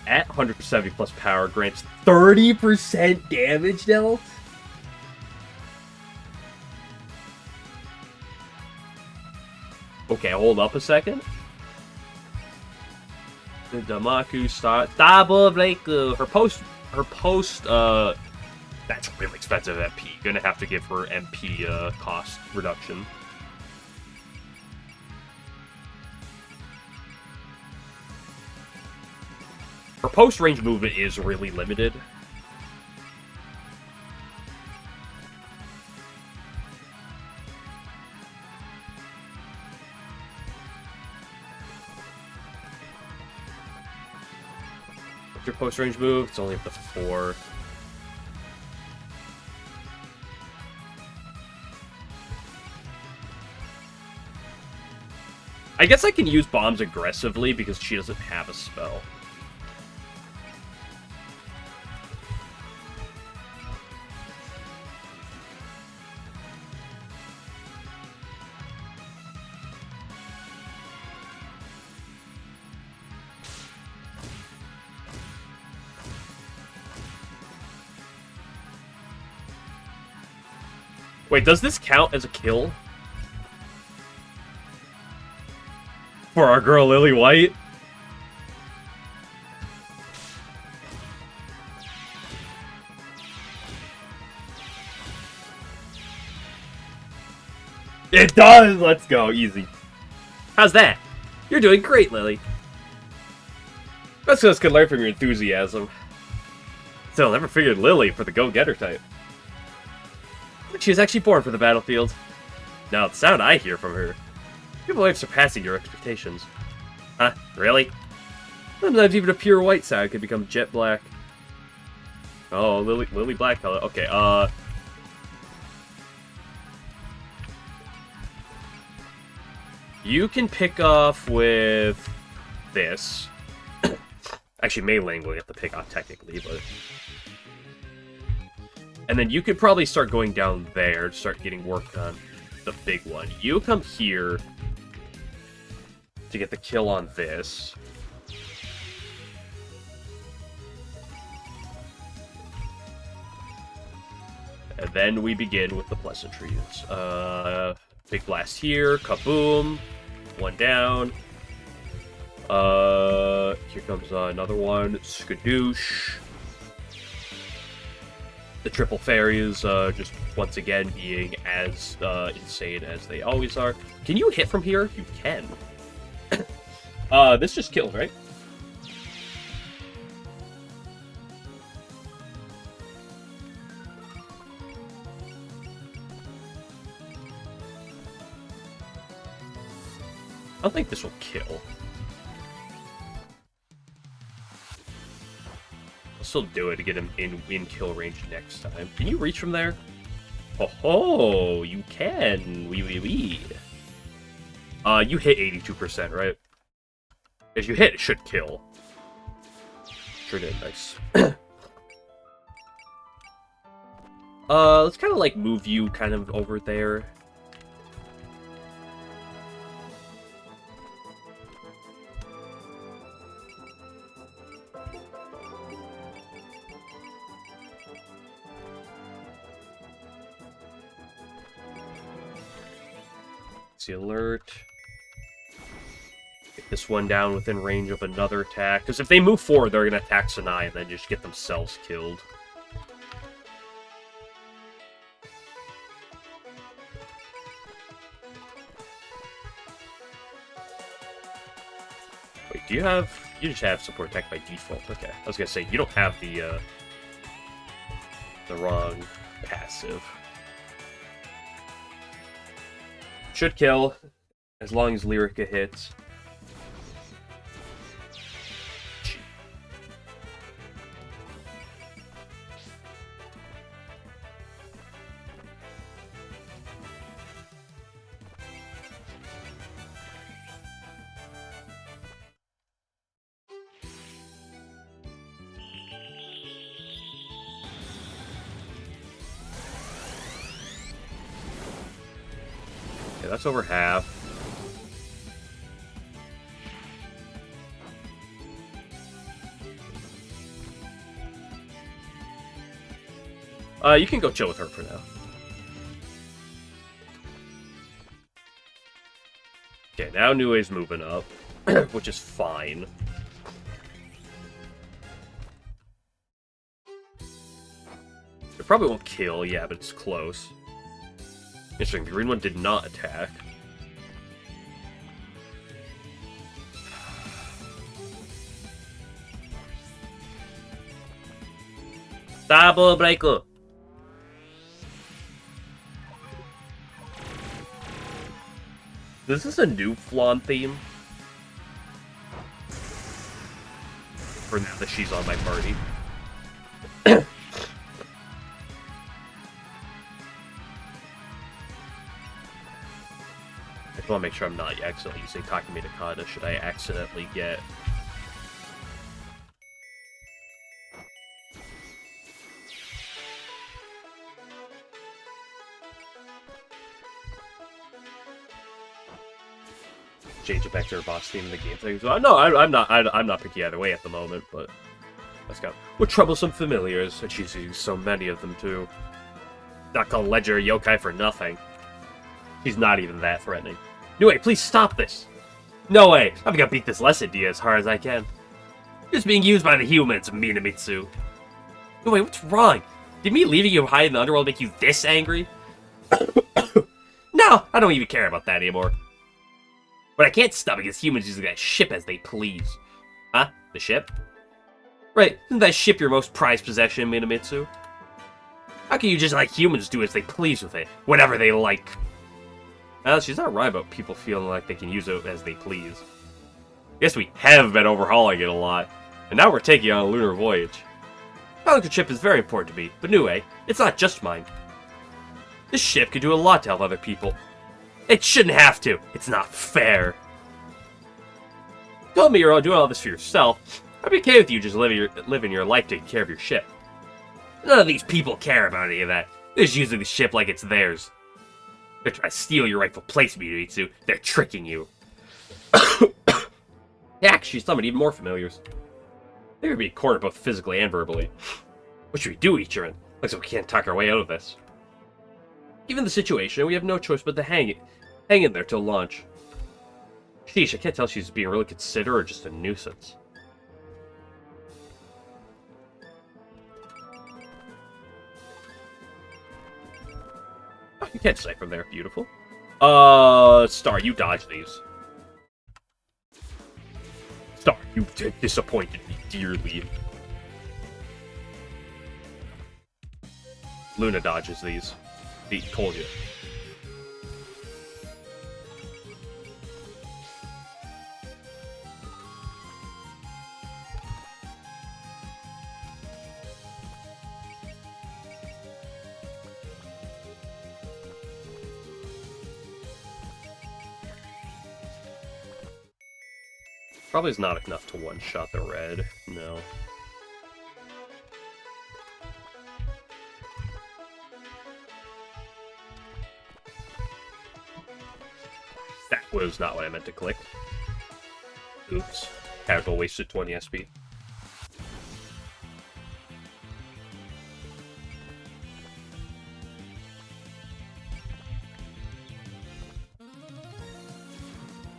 At 170 plus power, grants 30% damage dealt? Okay, hold up a second. The Damaku Double Blake. Her post, that's really expensive MP. Gonna have to give her MP, cost reduction. Her post-range movement is really limited. What's your post-range move? It's only up to 4. I guess I can use bombs aggressively because she doesn't have a spell. Wait, does this count as a kill? For our girl Lily White? It does! Let's go, easy. How's that? You're doing great, Lily. Most of us could learn from your enthusiasm. Still, never figured Lily for the go-getter type. She was actually born for the battlefield. Now, the sound I hear from her, people are surpassing your expectations. Huh? Really? Sometimes even a pure white sound can become jet black. Oh, Lily black color. Okay, you can pick off with this. Actually, meleeing will have to pick off technically, but... And then you could probably start going down there to start getting work on the big one. You come here to get the kill on this. And then we begin with the pleasantries. Big blast here, kaboom, one down. Here comes another one, skadoosh. The triple fairies, just once again being as insane as they always are. Can you hit from here? You can. This just kills, right? I don't think this will kill. I'll still do it to get him in kill range next time. Can you reach from there? Oh, you can. Wee. You hit 82%, right? If you hit, it should kill. Sure did, nice. Let's kind of like move you kind of over there. See alert. Get this one down within range of another attack. Because if they move forward, they're going to attack Sanai and then just get themselves killed. Wait, do you have... You just have support attack by default. Okay. I was going to say, you don't have the wrong passive. Should kill, as long as Lyrica hits. Okay, that's over half. You can go chill with her for now. Okay, now Nue's moving up, which is fine. It probably won't kill, yeah, but it's close. Interesting, the green one did not attack. Double breaker! This is a new Flan theme. For now that she's on my party. I just want to make sure I'm not accidentally using Takumi no Kata should I accidentally get... change it back to her boss theme in the game thing. So, no, I'm not picky either way at the moment, but let's go. We're troublesome familiars, and she's used so many of them too. Not called Ledger Yokai for nothing. She's not even that threatening. Anyway, please stop this! No way! I'm gonna beat this lesson to you as hard as I can. Just being used by the humans, Minamitsu. No way, what's wrong? Did me leaving you high in the underworld make you this angry? No, I don't even care about that anymore. What I can't stomach is humans using that ship as they please. Huh? The ship? Right, isn't that ship your most prized possession, Minamitsu? How can you just let humans do as they please with it, whatever they like? Well, she's not right about people feeling like they can use it as they please. Guess we have been overhauling it a lot, and now we're taking on a lunar voyage. The ship is very important to me, but anyway, it's not just mine. This ship can do a lot to help other people. It shouldn't have to. It's not fair. Told me you're doing all this for yourself. I'd be okay with you just living your life taking care of your ship. None of these people care about any of that. They're just using the ship like it's theirs. They're trying to steal your rightful place, Minamitsu. They're tricking you. Yeah, she's summoned even more familiars. They're being cornered both physically and verbally. What should we do, Ichiran? Looks like we can't talk our way out of this. Given the situation, we have no choice but to hang in there till launch. Sheesh, I can't tell if she's being really considerate or just a nuisance. You can't snipe from there. Beautiful. Star, you dodge these. Star, you disappointed me dearly. Luna dodges these. He told you. Probably is not enough to one-shot the red. No. That was not what I meant to click. Oops. Casual wasted 20 SP.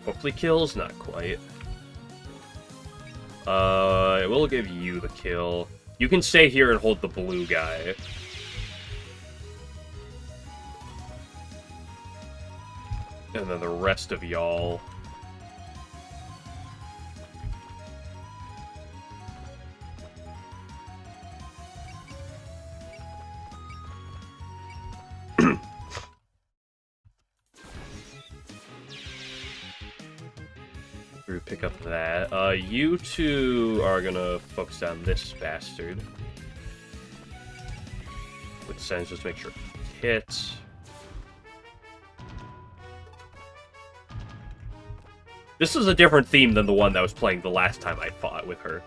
Hopefully kills? Not quite. I will give you the kill. You can stay here and hold the blue guy. And then the rest of y'all... pick up that. You two are gonna focus on this bastard. With sense, just make sure it hits. This is a different theme than the one that was playing the last time I fought with her.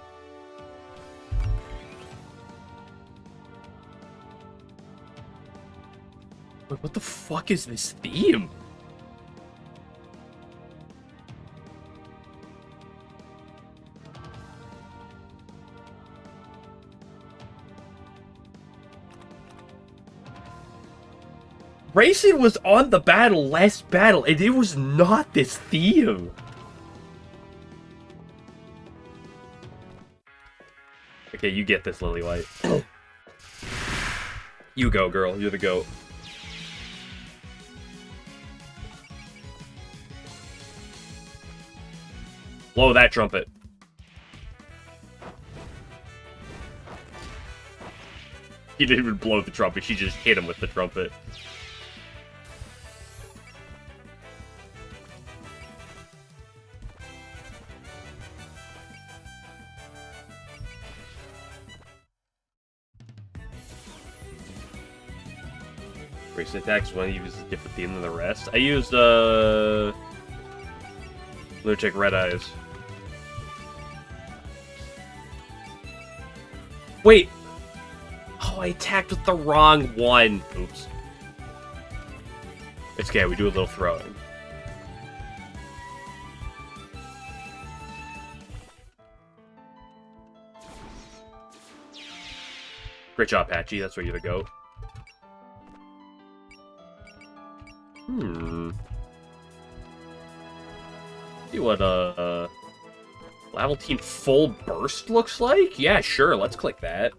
Wait, what the fuck is this theme? Racing was on the last battle, and it was not this theme. Okay, you get this, Lily White. You go, girl. You're the GOAT. Blow that trumpet. He didn't even blow the trumpet, she just hit him with the trumpet. Racing attacks when you use a different theme than the rest. I used Lunatic Red Eyes. Wait! Oh, I attacked with the wrong one. Oops. It's okay, we do a little throwing. Great job, Patchy. That's where you're the GOAT. See what, Level Team Full Burst looks like? Yeah, sure, let's click that.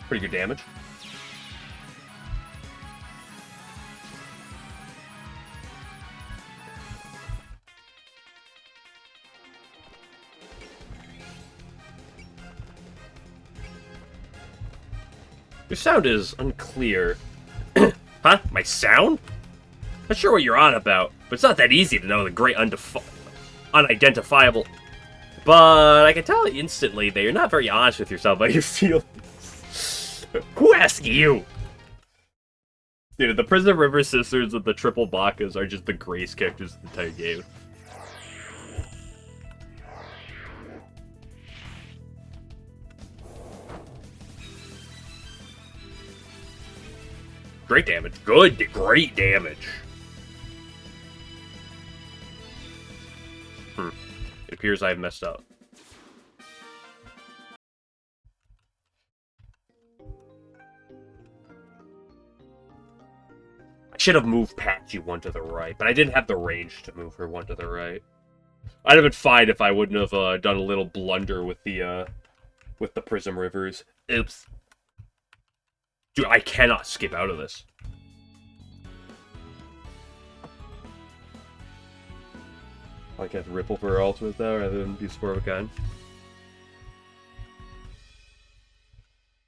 Pretty good damage. Your sound is unclear. Huh? My sound? Not sure what you're on about, but it's not that easy to know the great unidentifiable. But I can tell instantly that you're not very honest with yourself about your feelings. Who asked you? Dude, the Prison River Sisters and the Triple Bacchus are just the greatest characters in the entire game. Great damage. Good, great damage. It appears I've messed up. I should have moved Patchy one to the right, but I didn't have the range to move her one to the right. I'd have been fine if I wouldn't have done a little blunder with the Prism Rivers. Oops. Dude, I cannot skip out of this. I can Ripple for her ultimate though, rather than be Spore of a Kind.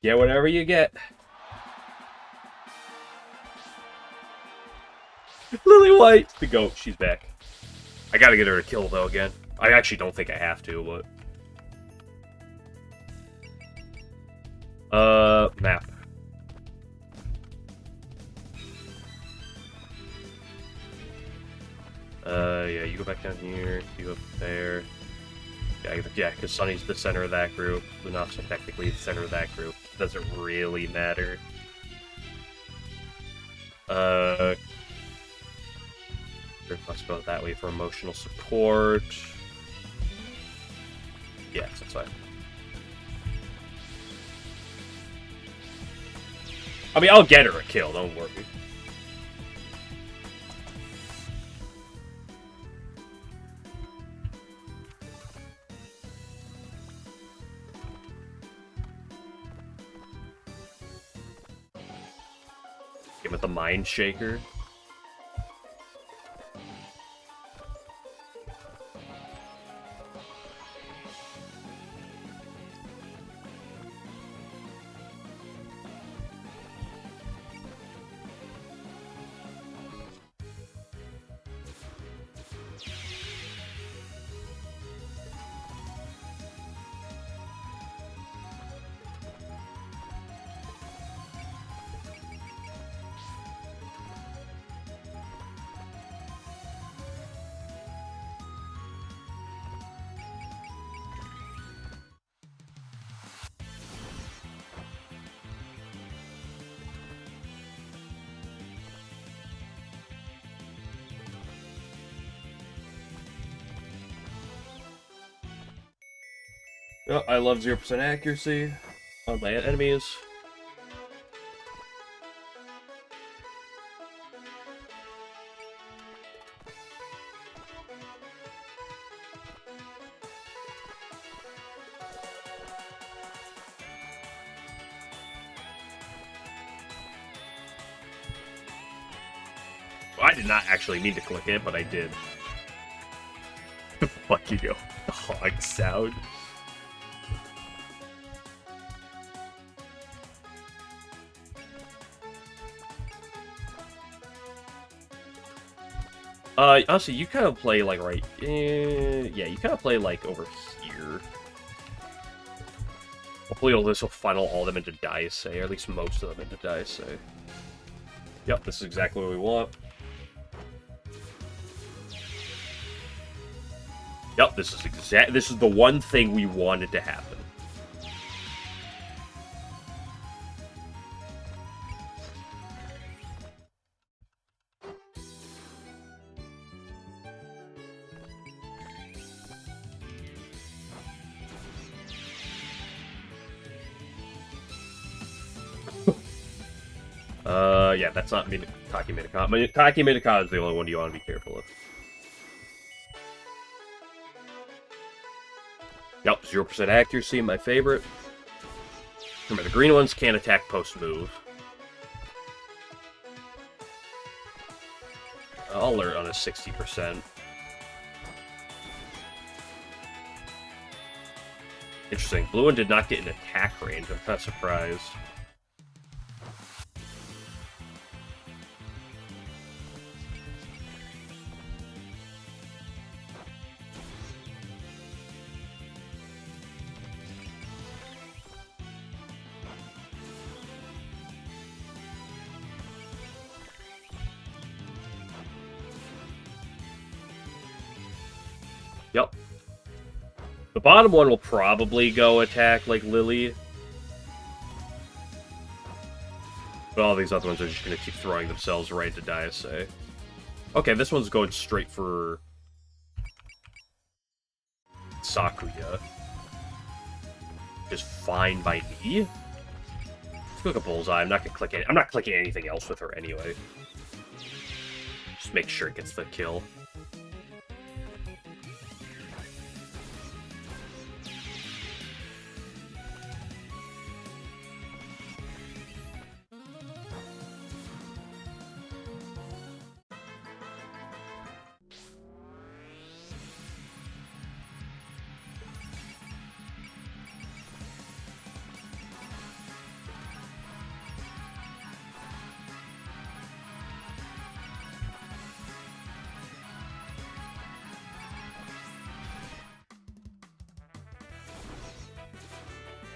Get whatever you get. Lily White! The GOAT, she's back. I gotta get her to kill though again. I actually don't think I have to, but... map. Yeah, you go back down here, you go up there. Yeah, because Sunny's the center of that group. Lunaf's technically the center of that group. Doesn't really matter. Let's go that way for emotional support. Yes, that's fine. I mean, I'll get her a kill, don't worry. Give it the Mind Shaker. Oh, I love 0% accuracy on my enemies. Well, I did not actually mean to click it, but I did. Fuck you, the hog sound. Honestly, you kind of play, like, right... yeah, you kind of play, like, over here. Hopefully this will funnel all of them into Daisei, or at least most of them into Daisei. Yep, this is exactly what we want. Yep, this is the one thing we wanted to happen. Yeah, that's not Taki Mitaka. Taki Mitaka is the only one you want to be careful of. Yep, 0% accuracy, my favorite. Remember, the green ones can't attack post-move. I'll alert on a 60%. Interesting. Blue one did not get an attack range. I'm not surprised. Yep. The bottom one will probably go attack like Lily. But all these other ones are just going to keep throwing themselves right to Daisei. Okay, this one's going straight for Sakuya. Just fine by me. Let's click a bullseye. I'm not gonna click it. I'm not clicking anything else with her anyway. Just make sure it gets the kill.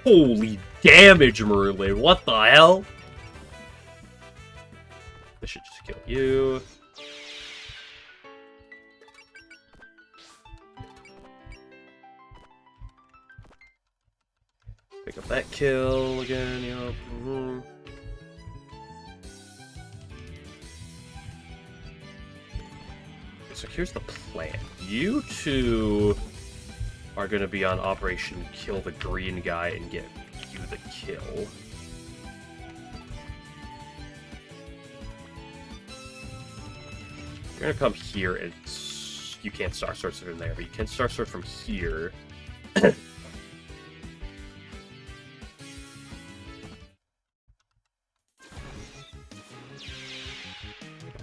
Holy damage, Merlin! What the hell? This should just kill you. Pick up that kill again, yup. So here's the plan. You two are going to be on Operation Kill the Green Guy and get you the kill. You're going to come here and... You can't Star Sword from there, but you can Star Sword from here.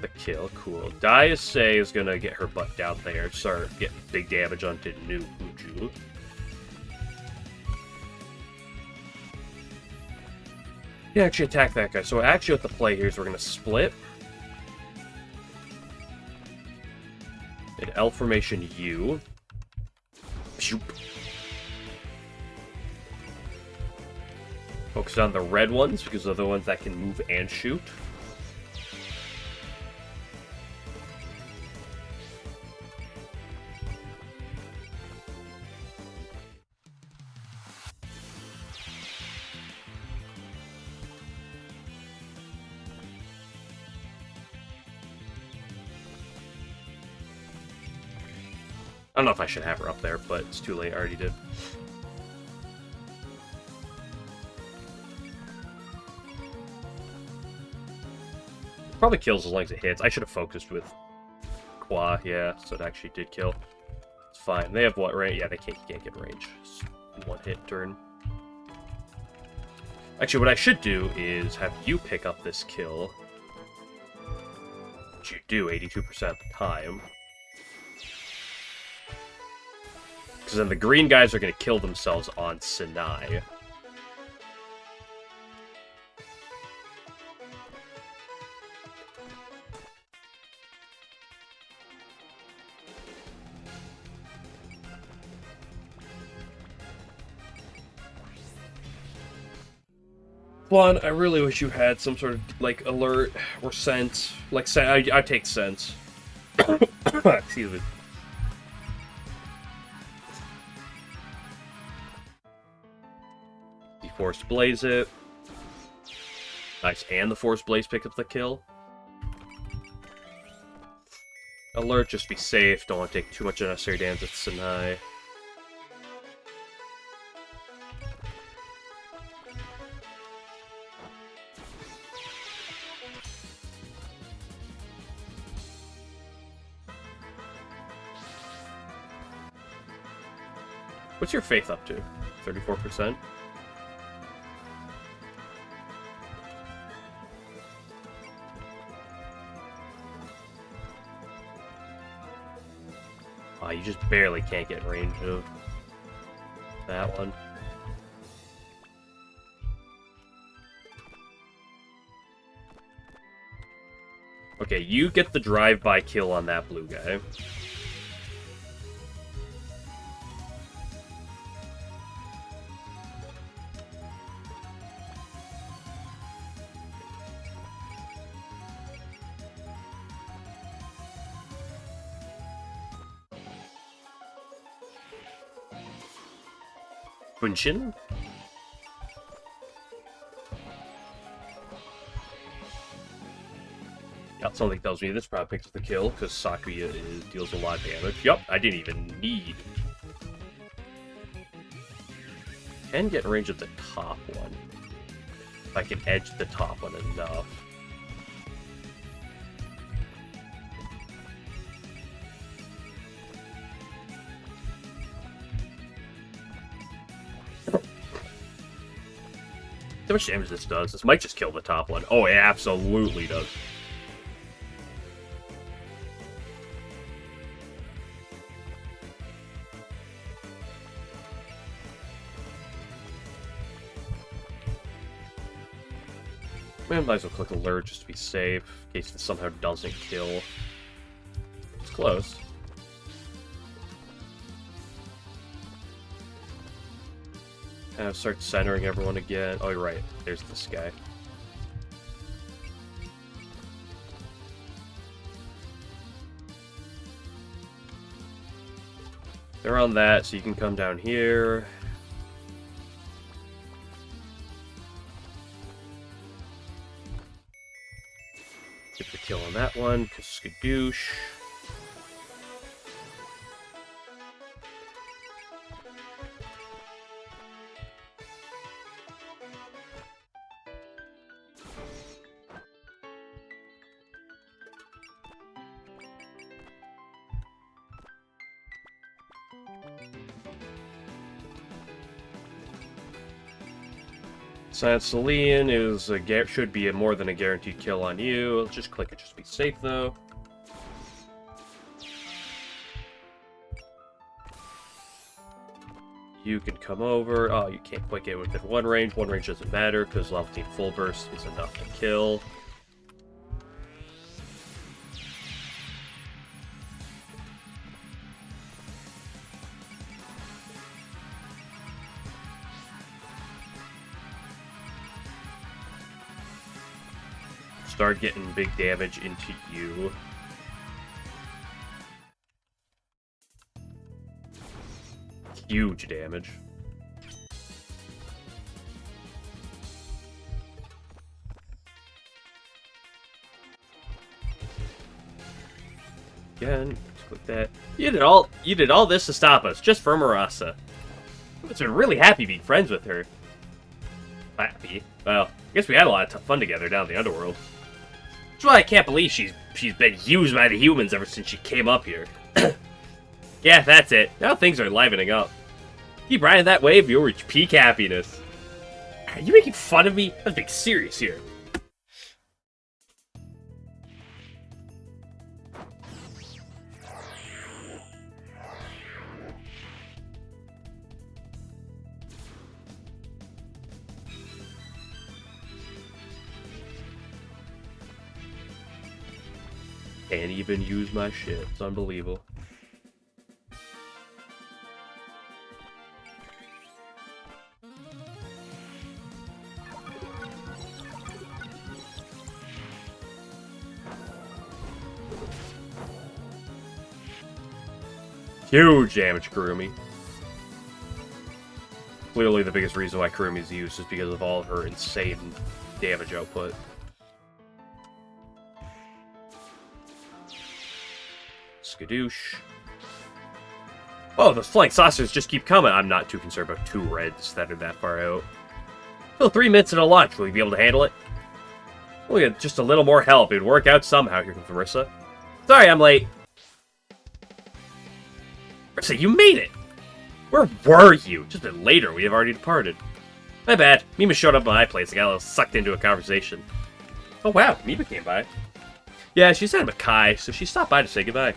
The kill, cool. Diase is going to get her butt down there, start getting big damage onto New Uju. You can actually attack that guy. So actually what the play here is we're going to split. In L formation U. Shoop. Focus on the red ones because they're the ones that can move and shoot. I don't know if I should have her up there, but it's too late. I already did. Probably kills as long as it hits. I should have focused with Qua, yeah, so it actually did kill. It's fine. They have what, right? Yeah, they can't get range. It's one hit turn. Actually, what I should do is have you pick up this kill. Which you do 82% of the time. Because then the green guys are going to kill themselves on Sinai. Juan, I really wish you had some sort of, like, alert or sense. Like, I take sense. Excuse me. Force Blaze it. Nice, and the Force Blaze pick up the kill. Alert, just be safe. Don't want to take too much unnecessary damage with Sinai. What's your faith up to? 34%? You just barely can't get range of that one. Okay, you get the drive-by kill on that blue guy. Bunshin? Yeah, something tells me this probably picks up the kill, because Sakuya deals a lot of damage. Yup, I didn't even need. Can get in range of the top one. If I can edge the top one enough. How much damage this does? This might just kill the top one. Oh, it absolutely does. Man, might as well click alert just to be safe, in case it somehow doesn't kill. It's close. Start centering everyone again. Oh, you're right. There's this guy. They're on that, so you can come down here. Get the kill on that one, because skadoosh. Celine is should be more than a guaranteed kill on you. Let's just click it, just be safe though. You can come over. Oh, you can't quite get within one range. One range doesn't matter because level 15 full burst is enough to kill. Start getting big damage into you. Huge damage. Again, let's click that. You did all this to stop us, just for Marissa. I've been really happy being friends with her. Happy? Well, I guess we had a lot of fun together down in the underworld. That's why I can't believe she's been used by the humans ever since she came up here. Yeah, that's it. Now things are livening up. Keep riding that wave, you'll reach peak happiness. Are you making fun of me? I'm being serious here. Can't even use my shit. It's unbelievable. Huge damage, Kurumi. Clearly the biggest reason why Kurumi's used is because of all of her insane damage output. Skadoosh. Oh, those flying saucers just keep coming. I'm not too concerned about two reds that are that far out. Still 3 minutes in a launch. Will you be able to handle it? We'll get just a little more help. It'd work out somehow. Here comes Marissa. Sorry, I'm late. Marissa, you made it! Where were you? Just a bit later. We have already departed. My bad. Mima showed up at my place. I got a little sucked into a conversation. Oh, wow. Mima came by. Yeah, she said Makai, so she stopped by to say goodbye.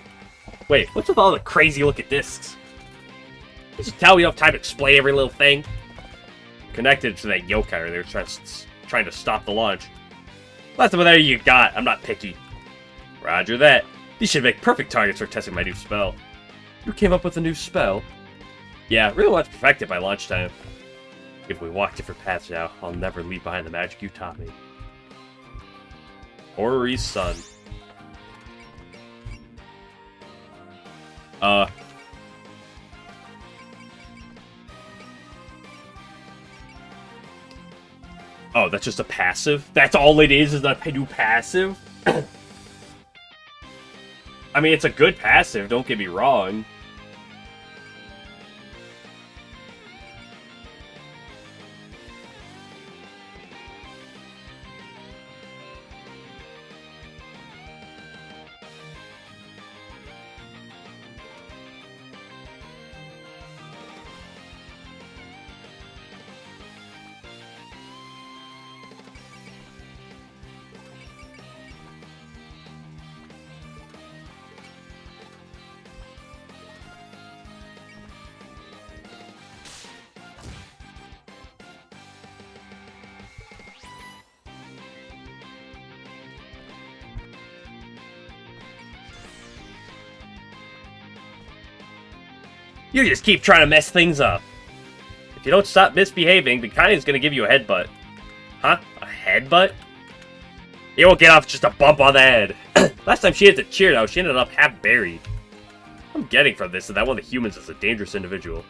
Wait, what's with all the crazy looking discs? You just tell me you don't have time to explain every little thing. Connected to that yokai, they were trying to stop the launch. Lots of whatever you got. I'm not picky. Roger that. These should make perfect targets for testing my new spell. You came up with a new spell? Yeah, I really want to perfect it by lunchtime. If we walk different paths now, I'll never leave behind the magic you taught me. Ori's son. Oh, that's just a passive? That's all it is a new passive? I mean, it's a good passive, don't get me wrong. You just keep trying to mess things up. If you don't stop misbehaving, the Kaine's gonna give you a headbutt. Huh? A headbutt? You won't get off just a bump on the head. Last time she hit the cheer, though, she ended up half buried. I'm getting from this that one of the humans is a dangerous individual.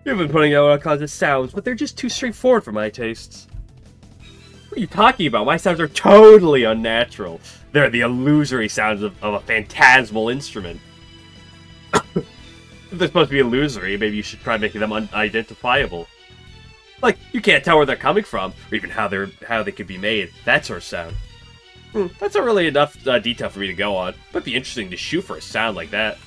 You've been putting out all kinds of sounds, but they're just too straightforward for my tastes. What are you talking about? My sounds are totally unnatural. They're the illusory sounds of a phantasmal instrument. If they're supposed to be illusory, maybe you should try making them unidentifiable. Like, you can't tell where they're coming from, or even how they could be made. That sort of sound. That's not really enough detail for me to go on. Might be interesting to shoot for a sound like that.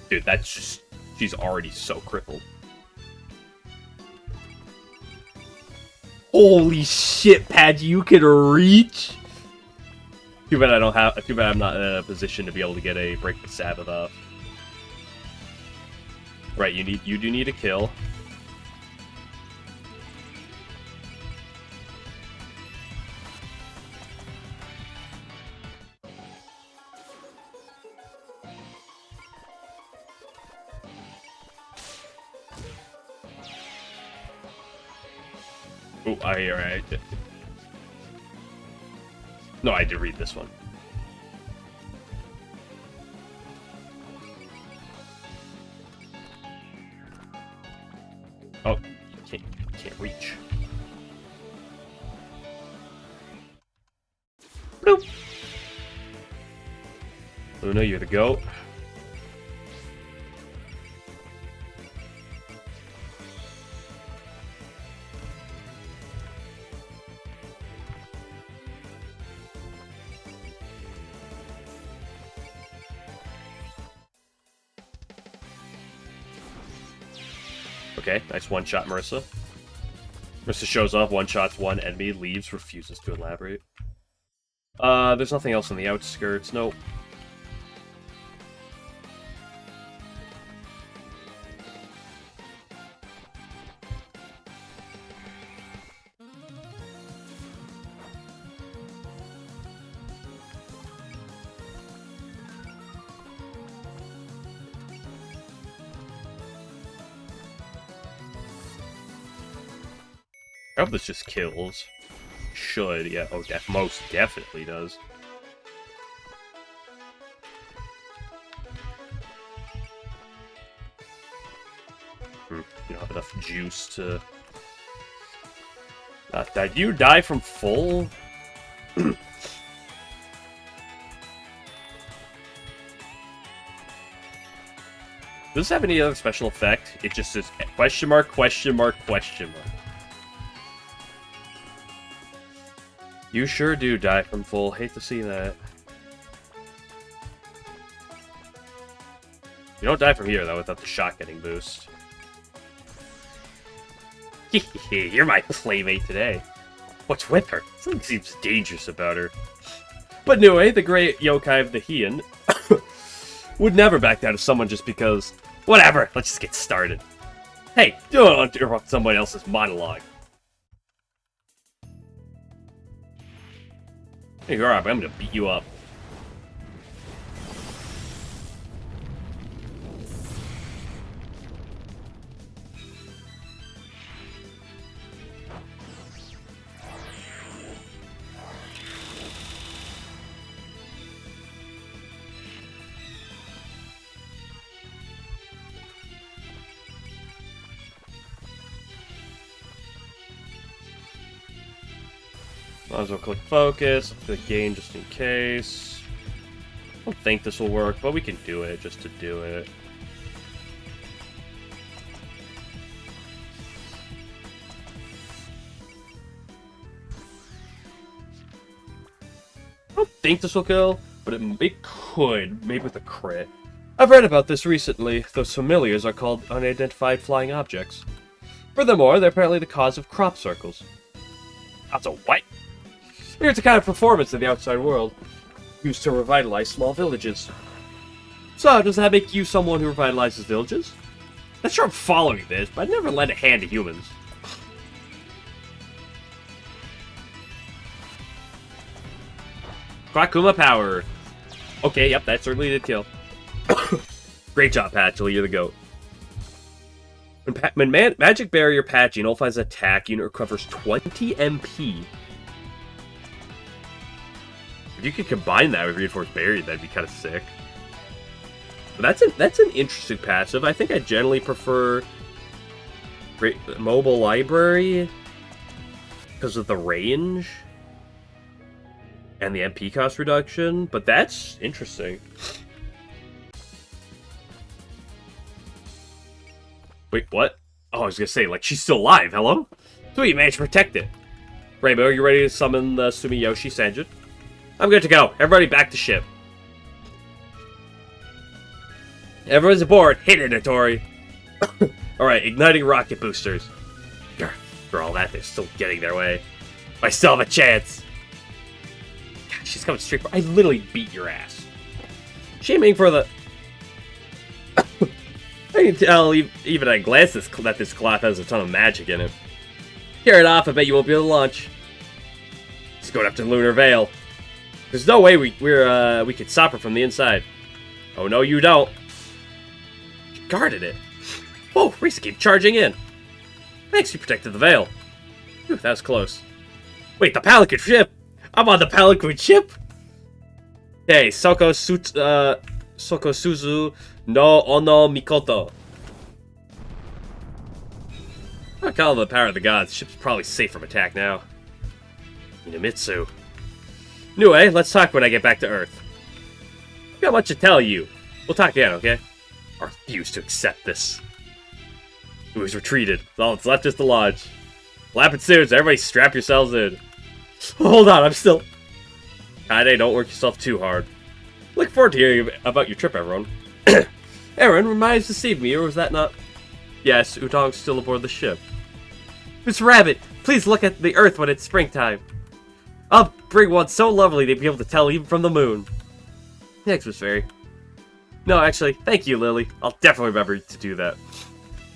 Dude, that's just... she's already so crippled. Holy shit, Pad, you can reach? Too bad I don't have... too bad I'm not in a position to be able to get a break the Sabbath off. Right, you do need a kill. Oh, I did. No, I did read this one. Oh, you can't reach. Bloop. Oh no, you're the goat. Okay, nice one-shot Marissa. Marissa shows up, one-shots one enemy, leaves, refuses to elaborate. There's nothing else on the outskirts, nope. I hope this just kills. Should, yeah. Oh, most definitely does. You don't have enough juice to... Not die. Do you die from full? Does this have any other special effect? It just says question mark, question mark, question mark. You sure do die from full. Hate to see that. You don't die from here, though, without the shot getting boost. You're my playmate today. What's with her? Something seems dangerous about her. But anyway, the great yokai of the Heian would never back down to someone just because... Whatever, let's just get started. Hey, don't interrupt someone else's monologue. Hey, you're up. I'm gonna beat you up. Might as well click focus, click gain just in case. I don't think this will work, but we can do it just to do it. I don't think this will kill. but it could, maybe with a crit. I've read about this recently. Those familiars are called unidentified flying objects. Furthermore, they're apparently the cause of crop circles. That's a what? It's a kind of performance in the outside world, used to revitalize small villages. So, does that make you someone who revitalizes villages? Not sure I'm following this, but I'd never lend a hand to humans. Quackuma power. Okay, yep, that certainly did kill. Great job, Patchel, you're the GOAT. When Magic Barrier Patchy nullifies an attack, unit recovers 20 MP. If you could combine that with Reinforced Barrier, that'd be kind of sick. But that's an interesting passive. I think I generally prefer Mobile Library because of the range and the MP cost reduction, but that's interesting. Wait, what? Oh, I was gonna say, like, she's still alive, hello? Sweet, you managed to protect it. Rainbow, are you ready to summon the Sumiyoshi Sanjin? I'm good to go. Everybody back to ship. Everyone's aboard. Hit it, Notori. Alright, igniting rocket boosters. For all that, they're still getting their way. I still have a chance. God, she's coming straight for... I literally beat your ass. She aiming for the... I can tell even at a glance that this cloth has a ton of magic in it. Tear it off, I bet you won't be able to launch. Let's go after Lunar Veil. There's no way we could stop her from the inside. Oh no, you don't. She guarded it. Whoa, Reese keep charging in. Thanks, you protected the veil. Whew, that was close. Wait, the Pelican ship? I'm on the Pelican ship? Hey, Sokosuzu no Ono Mikoto. I call the power of the gods. The ship's probably safe from attack now. Inamitsu. Anyway, let's talk when I get back to Earth. I've got much to tell you. We'll talk again, okay? I refuse to accept this. Who's retreated? All that's left is the lodge. Lapping soon, so everybody strap yourselves in. Hold on, I'm still... Kaede, don't work yourself too hard. Look forward to hearing about your trip, everyone. Aaron, reminds to deceive me, or was that not... Yes, Utong's still aboard the ship. Miss Rabbit, please look at the Earth when it's springtime. I'll bring one so lovely they'd be able to tell even from the moon. Thanks, Miss Fairy. No, actually, thank you, Lily. I'll definitely remember to do that.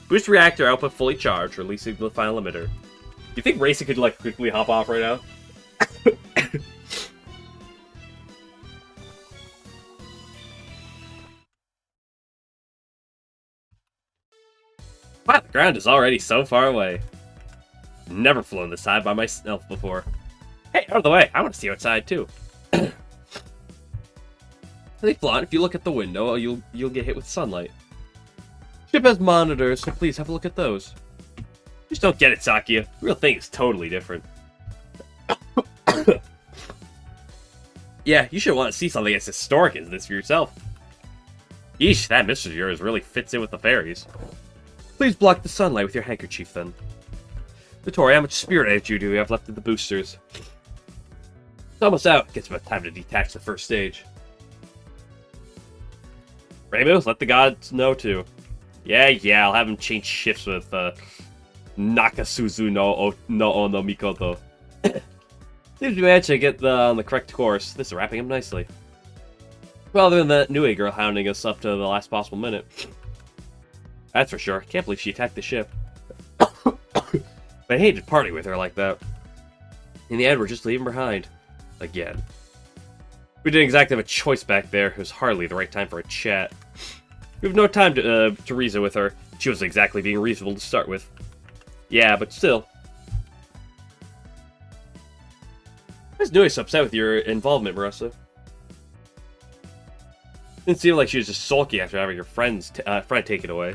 Boost reactor output fully charged, releasing the final emitter. You think Racing could, like, quickly hop off right now? Wow, the ground is already so far away. Never flown this high by myself before. Hey, out of the way. I want to see outside, too. Hey, Flaunt, if you look at the window, you'll get hit with sunlight. Ship has monitors, so please have a look at those. Just don't get it, Sakia. The real thing is totally different. Yeah, you should want to see something as historic as this for yourself. Yeesh, that mistress of yours really fits in with the fairies. Please block the sunlight with your handkerchief, then. Notori, how much spirit energy do we have left in the boosters? It's almost out. Gets about time to detach the first stage. Rainbow, let the gods know, too. Yeah, I'll have him change shifts with, Nakasuzu no Ono Mikoto. Seems we managed to get on the correct course. This is wrapping up nicely. Well, other than that Nui girl hounding us up to the last possible minute. That's for sure. Can't believe she attacked the ship. I hated partying with her like that. In the end, we're just leaving behind. Again. We didn't exactly have a choice back there. It was hardly the right time for a chat. We have no time to reason with her. She wasn't exactly being reasonable to start with. Yeah, but still. I was Nui so upset with your involvement, Marissa. Didn't seem like she was just sulky after having her friend taken away.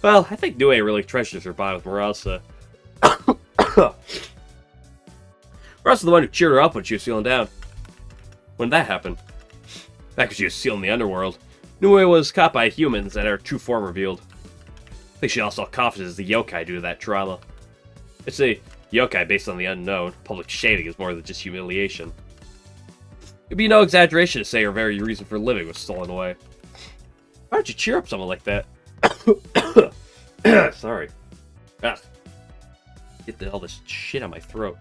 Well, I think Nui really treasures her bond with Marissa. Marissa the one who cheered her up when she was feeling down. When did that happen? Back when she was sealed in the underworld. Nui was caught by humans and her true form revealed. I think she also confidence as the yokai due to that trauma. It's a yokai based on the unknown. Public shaming is more than just humiliation. It'd be no exaggeration to say her very reason for living was stolen away. Why don't you cheer up someone like that? Sorry. Ah. Get all this shit on my throat.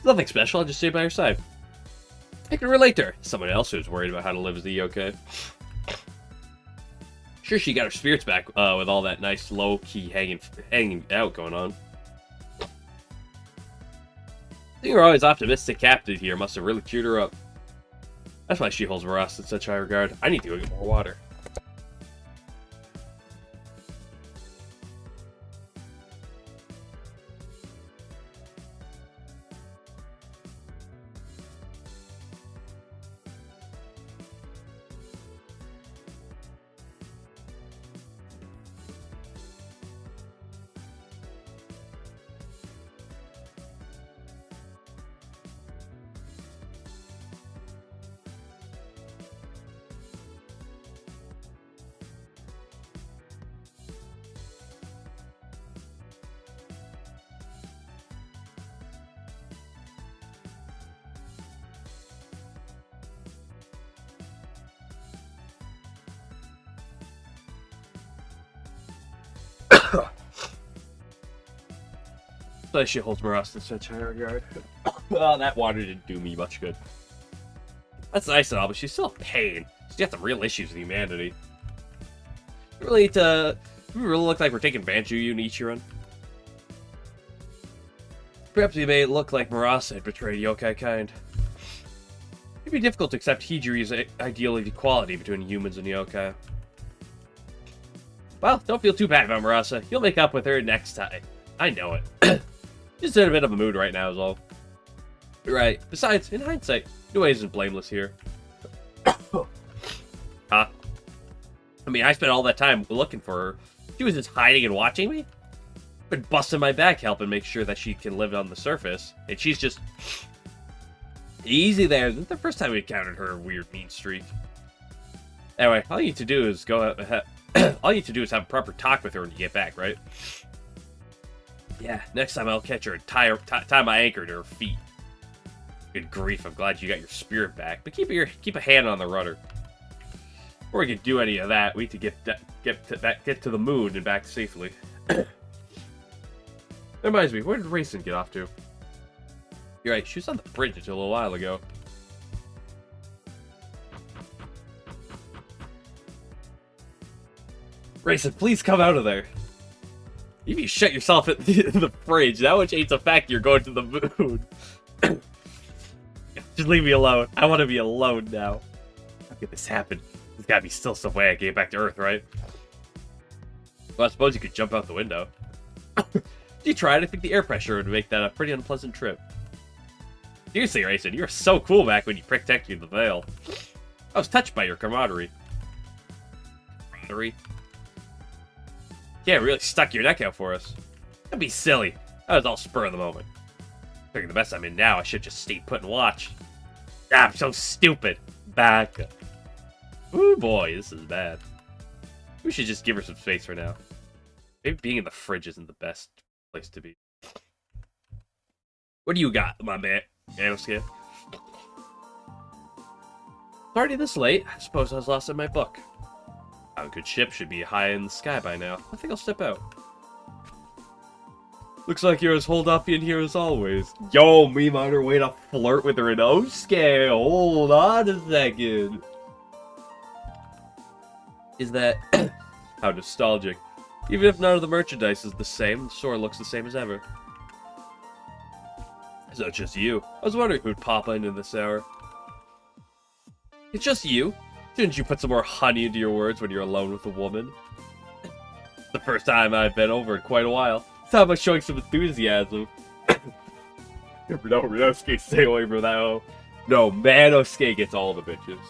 Nothing special, I'll just stay by her side. I can relate to her. Someone else who's worried about how to live as a yokai. Sure, she got her spirits back with all that nice low-key hanging out going on. Seeing her always optimistic captain here must have really cheered her up. That's why she holds Maras in such high regard. I need to go get more water. So she holds Maras in such high regard. Well, that water didn't do me much good. That's nice and all, but she's still a pain. She's got some real issues with humanity. We really look like we're taking advantage of you and Ichiran. Perhaps we made it look like Marasa had betrayed yokai kind. It'd be difficult to accept Hijiri's ideal of equality between humans and yokai. Well, don't feel too bad about Marasa. You'll make up with her next time. I know it. Just in a bit of a mood right now is all. Right. Besides, in hindsight, Nue isn't blameless here. Huh? I mean, I spent all that time looking for her. She was just hiding and watching me? Been busting my back helping make sure that she can live on the surface. And she's just... easy there. This isn't the first time we encountered her weird mean streak. Anyway, all you need to do is all you need to do is have a proper talk with her when you get back, right? Yeah, next time I'll catch her and tie my anchor to her feet. Good grief, I'm glad you got your spirit back, but keep a hand on the rudder. Before we can do any of that, we need to get to the moon and back safely. That reminds me, where did Racing get off to? You're right, she was on the bridge until a little while ago. Racing, please come out of there. If you shut yourself in the fridge, that much ain't the fact you're going to the moon. Just leave me alone. I want to be alone now. How could this happen? There's gotta be still some way I can get back to Earth, right? Well, I suppose you could jump out the window. If you tried, I think the air pressure would make that a pretty unpleasant trip. Seriously, Racing, you were so cool back when you protected the veil. I was touched by your camaraderie. Camaraderie? Yeah, really stuck your neck out for us. That'd be silly. That was all spur of the moment. Figuring the mess I'm in now, I should just stay put and watch. Ah, I'm so stupid. Back. Ooh boy, this is bad. We should just give her some space for now. Maybe being in the fridge isn't the best place to be. What do you got, my man? Nanoskip? Already this late? I suppose I was lost in my book. A good ship should be high in the sky by now. I think I'll step out. Looks like you're as holed up in here as always. Yo, me on her way to flirt with her in Osuke. Hold on a second. Is that... How nostalgic. Even if none of the merchandise is the same, the store looks the same as ever. So it's just you. I was wondering who'd pop into this hour. It's just you? Shouldn't you put some more honey into your words when you're alone with a woman? It's the first time I've been over in quite a while. So how about showing some enthusiasm? No, Rinosuke, stay away from that. Oh. No, Manosuke gets all the bitches.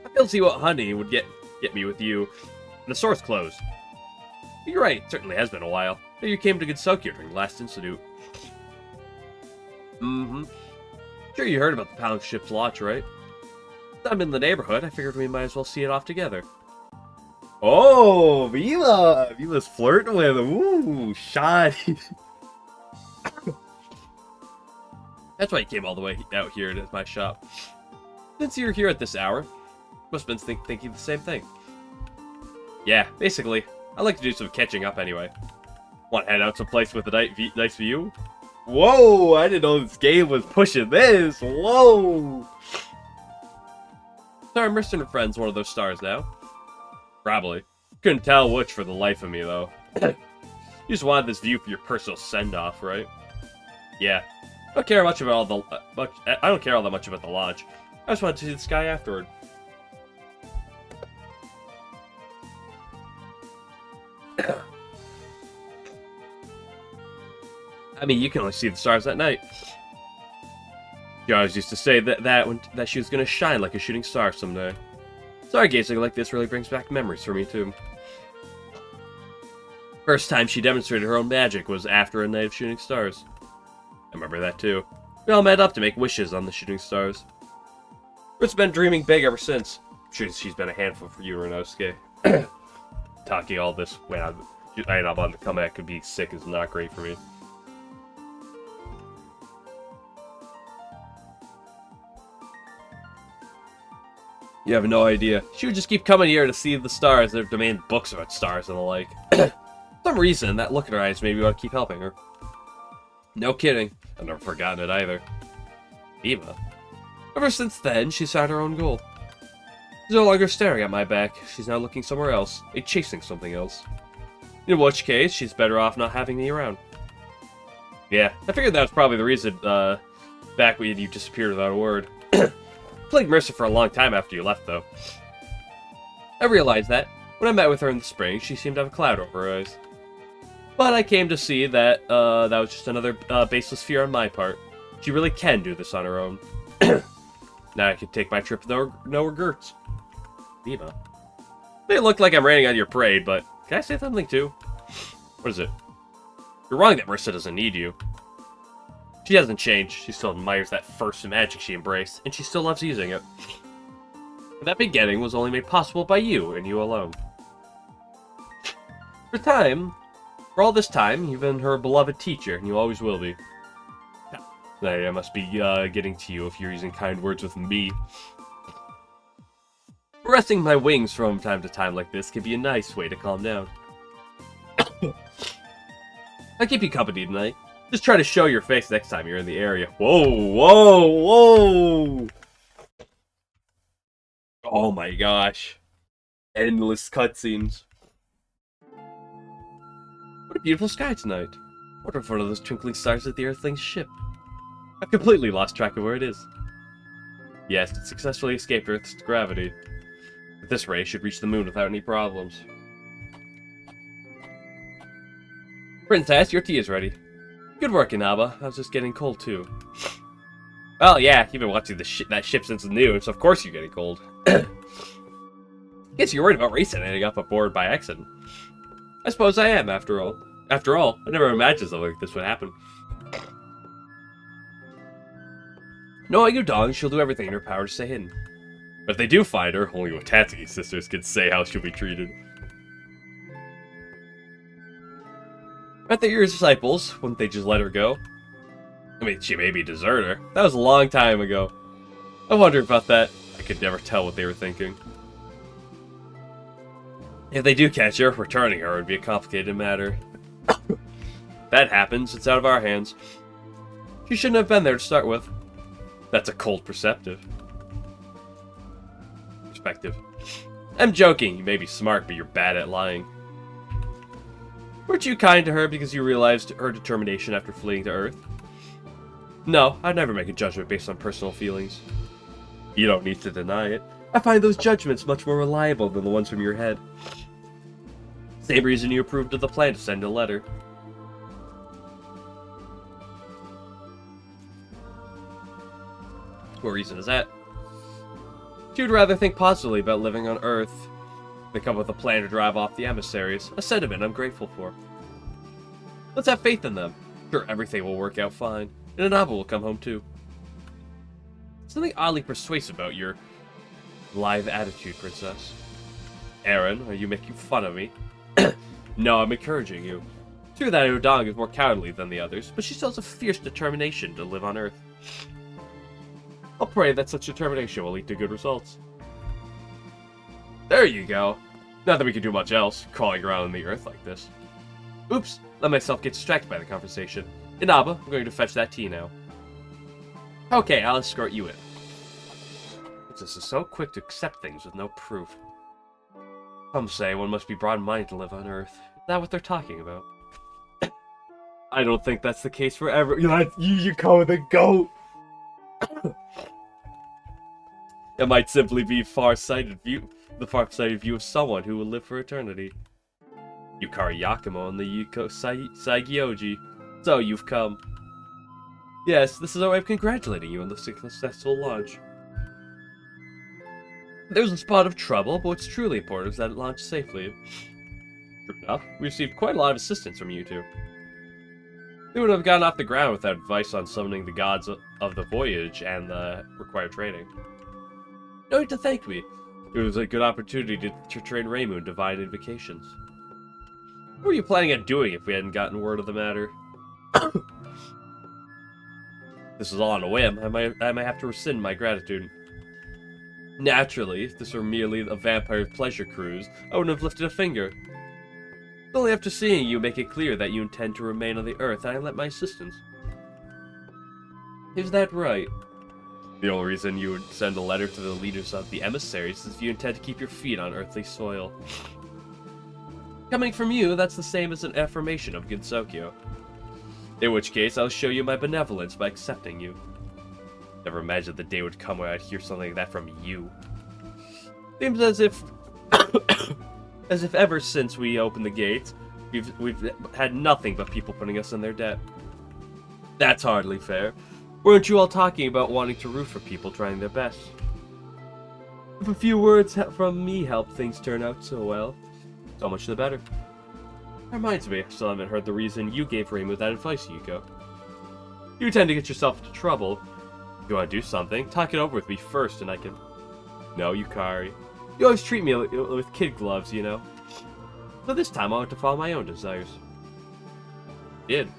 I don't see what honey would get me with you. The store's closed. You're right, it certainly has been a while. Maybe you came to Gensokyo during the last institute. Mm-hmm. Sure you heard about the Pound Ship's launch, right? I'm in the neighborhood, I figured we might as well see it off together. Oh, Viva! Viva's flirting with him. Ooh, shy. That's why he came all the way out here to my shop. Since you're here at this hour, must have been thinking the same thing. Yeah, basically. I'd like to do some catching up anyway. Want to head out someplace with a nice view? Whoa! I didn't know this game was pushing this! Whoa! Sorry, Mercer and Friend's one of those stars now. Probably. Couldn't tell which for the life of me, though. You just wanted this view for your personal send-off, right? Yeah. I don't care much about all the... I don't care all that much about the lodge. I just wanted to see the sky afterward. I mean, you can only see the stars at night. She always used to say that she was going to shine like a shooting star someday. Stargazing like this really brings back memories for me, too. First time she demonstrated her own magic was after a night of shooting stars. I remember that, too. We all met up to make wishes on the shooting stars. Ruth's been dreaming big ever since. She's been a handful for you, Renosuke. Talking all this when I'm on the comeback could be sick is not great for me. You have no idea. She would just keep coming here to see the stars and demand books about stars and the like. For some reason, that look in her eyes made me want to keep helping her. No kidding. I've never forgotten it either. Eva. Ever since then, she's found her own goal. She's no longer staring at my back. She's now looking somewhere else, chasing something else. In which case, she's better off not having me around. Yeah, I figured that was probably the reason, back when you disappeared without a word. Played Mercer for a long time after you left, though. I realized that. When I met with her in the spring, she seemed to have a cloud over her eyes. But I came to see that, that was just another, baseless fear on my part. She really can do this on her own. Now I can take my trip with no regrets. Eva. May look like I'm raining on your parade, but can I say something too? What is it? You're wrong that Marissa doesn't need you. She hasn't changed. She still admires that first magic she embraced, and she still loves using it. And that beginning was only made possible by you, and you alone. For all this time, you've been her beloved teacher, and you always will be. I must be getting to you if you're using kind words with me. Resting my wings from time to time like this can be a nice way to calm down. I'll keep you company tonight. Just try to show your face next time you're in the area. Whoa, whoa, whoa! Oh my gosh. Endless cutscenes. What a beautiful sky tonight. What if one of those twinkling stars at the Earthling's ship? I've completely lost track of where it is. Yes, it successfully escaped Earth's gravity. At this rate, it should reach the moon without any problems. Princess, your tea is ready. Good work, Inaba. I was just getting cold, too. Well, yeah, you've been watching that ship since the news, so of course you're getting cold. Guess you're worried about racing ending up aboard by accident. I suppose I am, after all. After all, I never imagined something like this would happen. Knowing Udon, she'll do everything in her power to stay hidden. But if they do find her, only Watatsuki sisters can say how she'll be treated. Bet that your disciples, wouldn't they just let her go? I mean, she may be a deserter. That was a long time ago. I wonder about that. I could never tell what they were thinking. If they do catch her, returning her would be a complicated matter. If that happens, it's out of our hands. She shouldn't have been there to start with. That's a cold perspective. I'm joking. You may be smart, but you're bad at lying. Weren't you kind to her because you realized her determination after fleeing to Earth? No, I'd never make a judgment based on personal feelings. You don't need to deny it. I find those judgments much more reliable than the ones from your head. Same reason you approved of the plan to send a letter. What reason is that? She would rather think positively about living on Earth than come with a plan to drive off the emissaries, a sentiment I'm grateful for. Let's have faith in them. Sure, everything will work out fine, and Inaba will come home too. Something oddly persuasive about your live attitude, Princess. Aaron, are you making fun of me? No, I'm encouraging you. True that Udon is more cowardly than the others, but she still has a fierce determination to live on Earth. I'll pray that such determination will lead to good results. There you go. Not that we can do much else, crawling around on the earth like this. Oops, let myself get distracted by the conversation. Inaba, I'm going to fetch that tea now. Okay, I'll escort you in. This is so quick to accept things with no proof. Some say one must be broad-minded to live on Earth. Is that what they're talking about? I don't think that's the case forever. You call the goat. It might simply be the far-sighted view of someone who will live for eternity. Yukari Yakumo and the Yuko Saigyoji. So you've come. Yes, this is our way of congratulating you on the successful launch. There's a spot of trouble, but what's truly important is that it launched safely. True enough, we received quite a lot of assistance from you two. They wouldn't have gotten off the ground without advice on summoning the gods of the voyage and the required training. No need to thank me. It was a good opportunity to train Reimu in divine invocations. What were you planning on doing if we hadn't gotten word of the matter? This is all on a whim. I might have to rescind my gratitude. Naturally, if this were merely a vampire pleasure cruise, I wouldn't have lifted a finger. It's only after seeing you make it clear that you intend to remain on the Earth that I lent my assistance. Is that right? The only reason you would send a letter to the leaders of the emissaries is if you intend to keep your feet on earthly soil. Coming from you, that's the same as an affirmation of Gensokyo. In which case, I'll show you my benevolence by accepting you. Never imagined the day would come where I'd hear something like that from you. Seems as if ever since we opened the gates, we've had nothing but people putting us in their debt. That's hardly fair. Weren't you all talking about wanting to root for people trying their best? If a few words from me helped things turn out so well, so much the better. That reminds me, I still haven't heard the reason you gave Reimu that advice, Yuko. You tend to get yourself into trouble. If you want to do something, talk it over with me first and I can... No, Yukari. You always treat me with kid gloves, you know. But this time I want to follow my own desires. Did.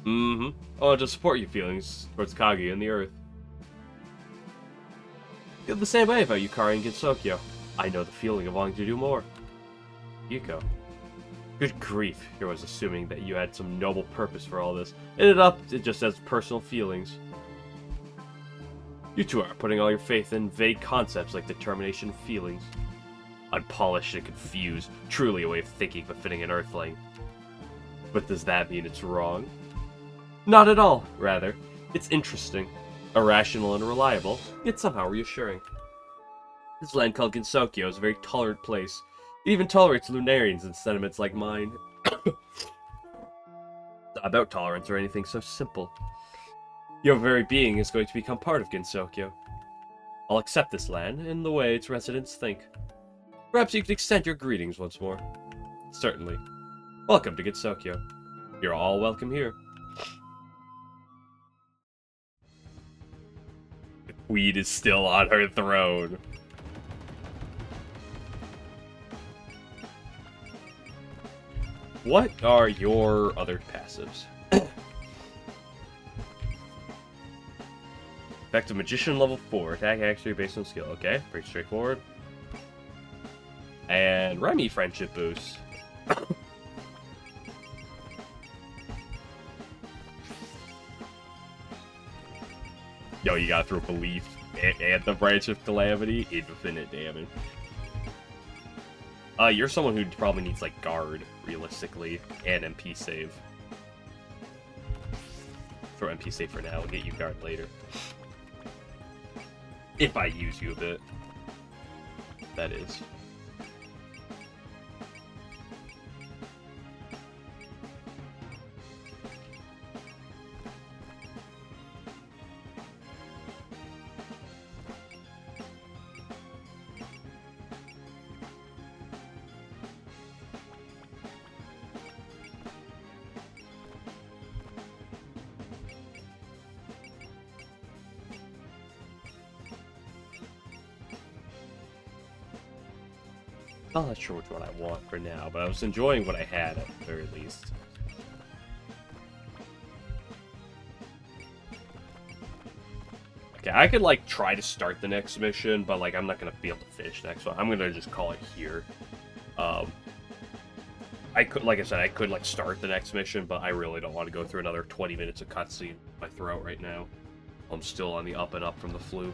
I want to support your feelings towards Kage and the Earth. I feel the same way about Yukari and Gensokyo. I know the feeling of wanting to do more. Yuko. Good grief, here I was assuming that you had some noble purpose for all this. Ended up just as personal feelings. You two are putting all your faith in vague concepts like determination and feelings. Unpolished and confused, truly a way of thinking befitting an Earthling. But does that mean it's wrong? Not at all, rather. It's interesting, irrational and reliable, yet somehow reassuring. This land called Gensokyo is a very tolerant place. It even tolerates Lunarians and sentiments like mine. Not about tolerance or anything so simple. Your very being is going to become part of Gensokyo. I'll accept this land in the way its residents think. Perhaps you could extend your greetings once more. Certainly. Welcome to Gensokyo. You're all welcome here. The queen is still on her throne. What are your other passives? Effective Magician level 4. Attack actually based on skill. Okay, pretty straightforward. And Remy friendship boost. Yo, you got through belief and the branch of calamity, infinite damage. You're someone who probably needs like guard, realistically, and MP save. Throw MP save for now, we'll get you guard later. If I use you a bit. That is. I'm not sure which one I want for now, but I was enjoying what I had at the very least. Okay, I could, like, try to start the next mission, but, like, I'm not gonna be able to finish the next one. I'm gonna just call it here. I could, like I said, I could, like, start the next mission, but I really don't want to go through another 20 minutes of cutscene in my throat right now. I'm still on the up and up from the flu.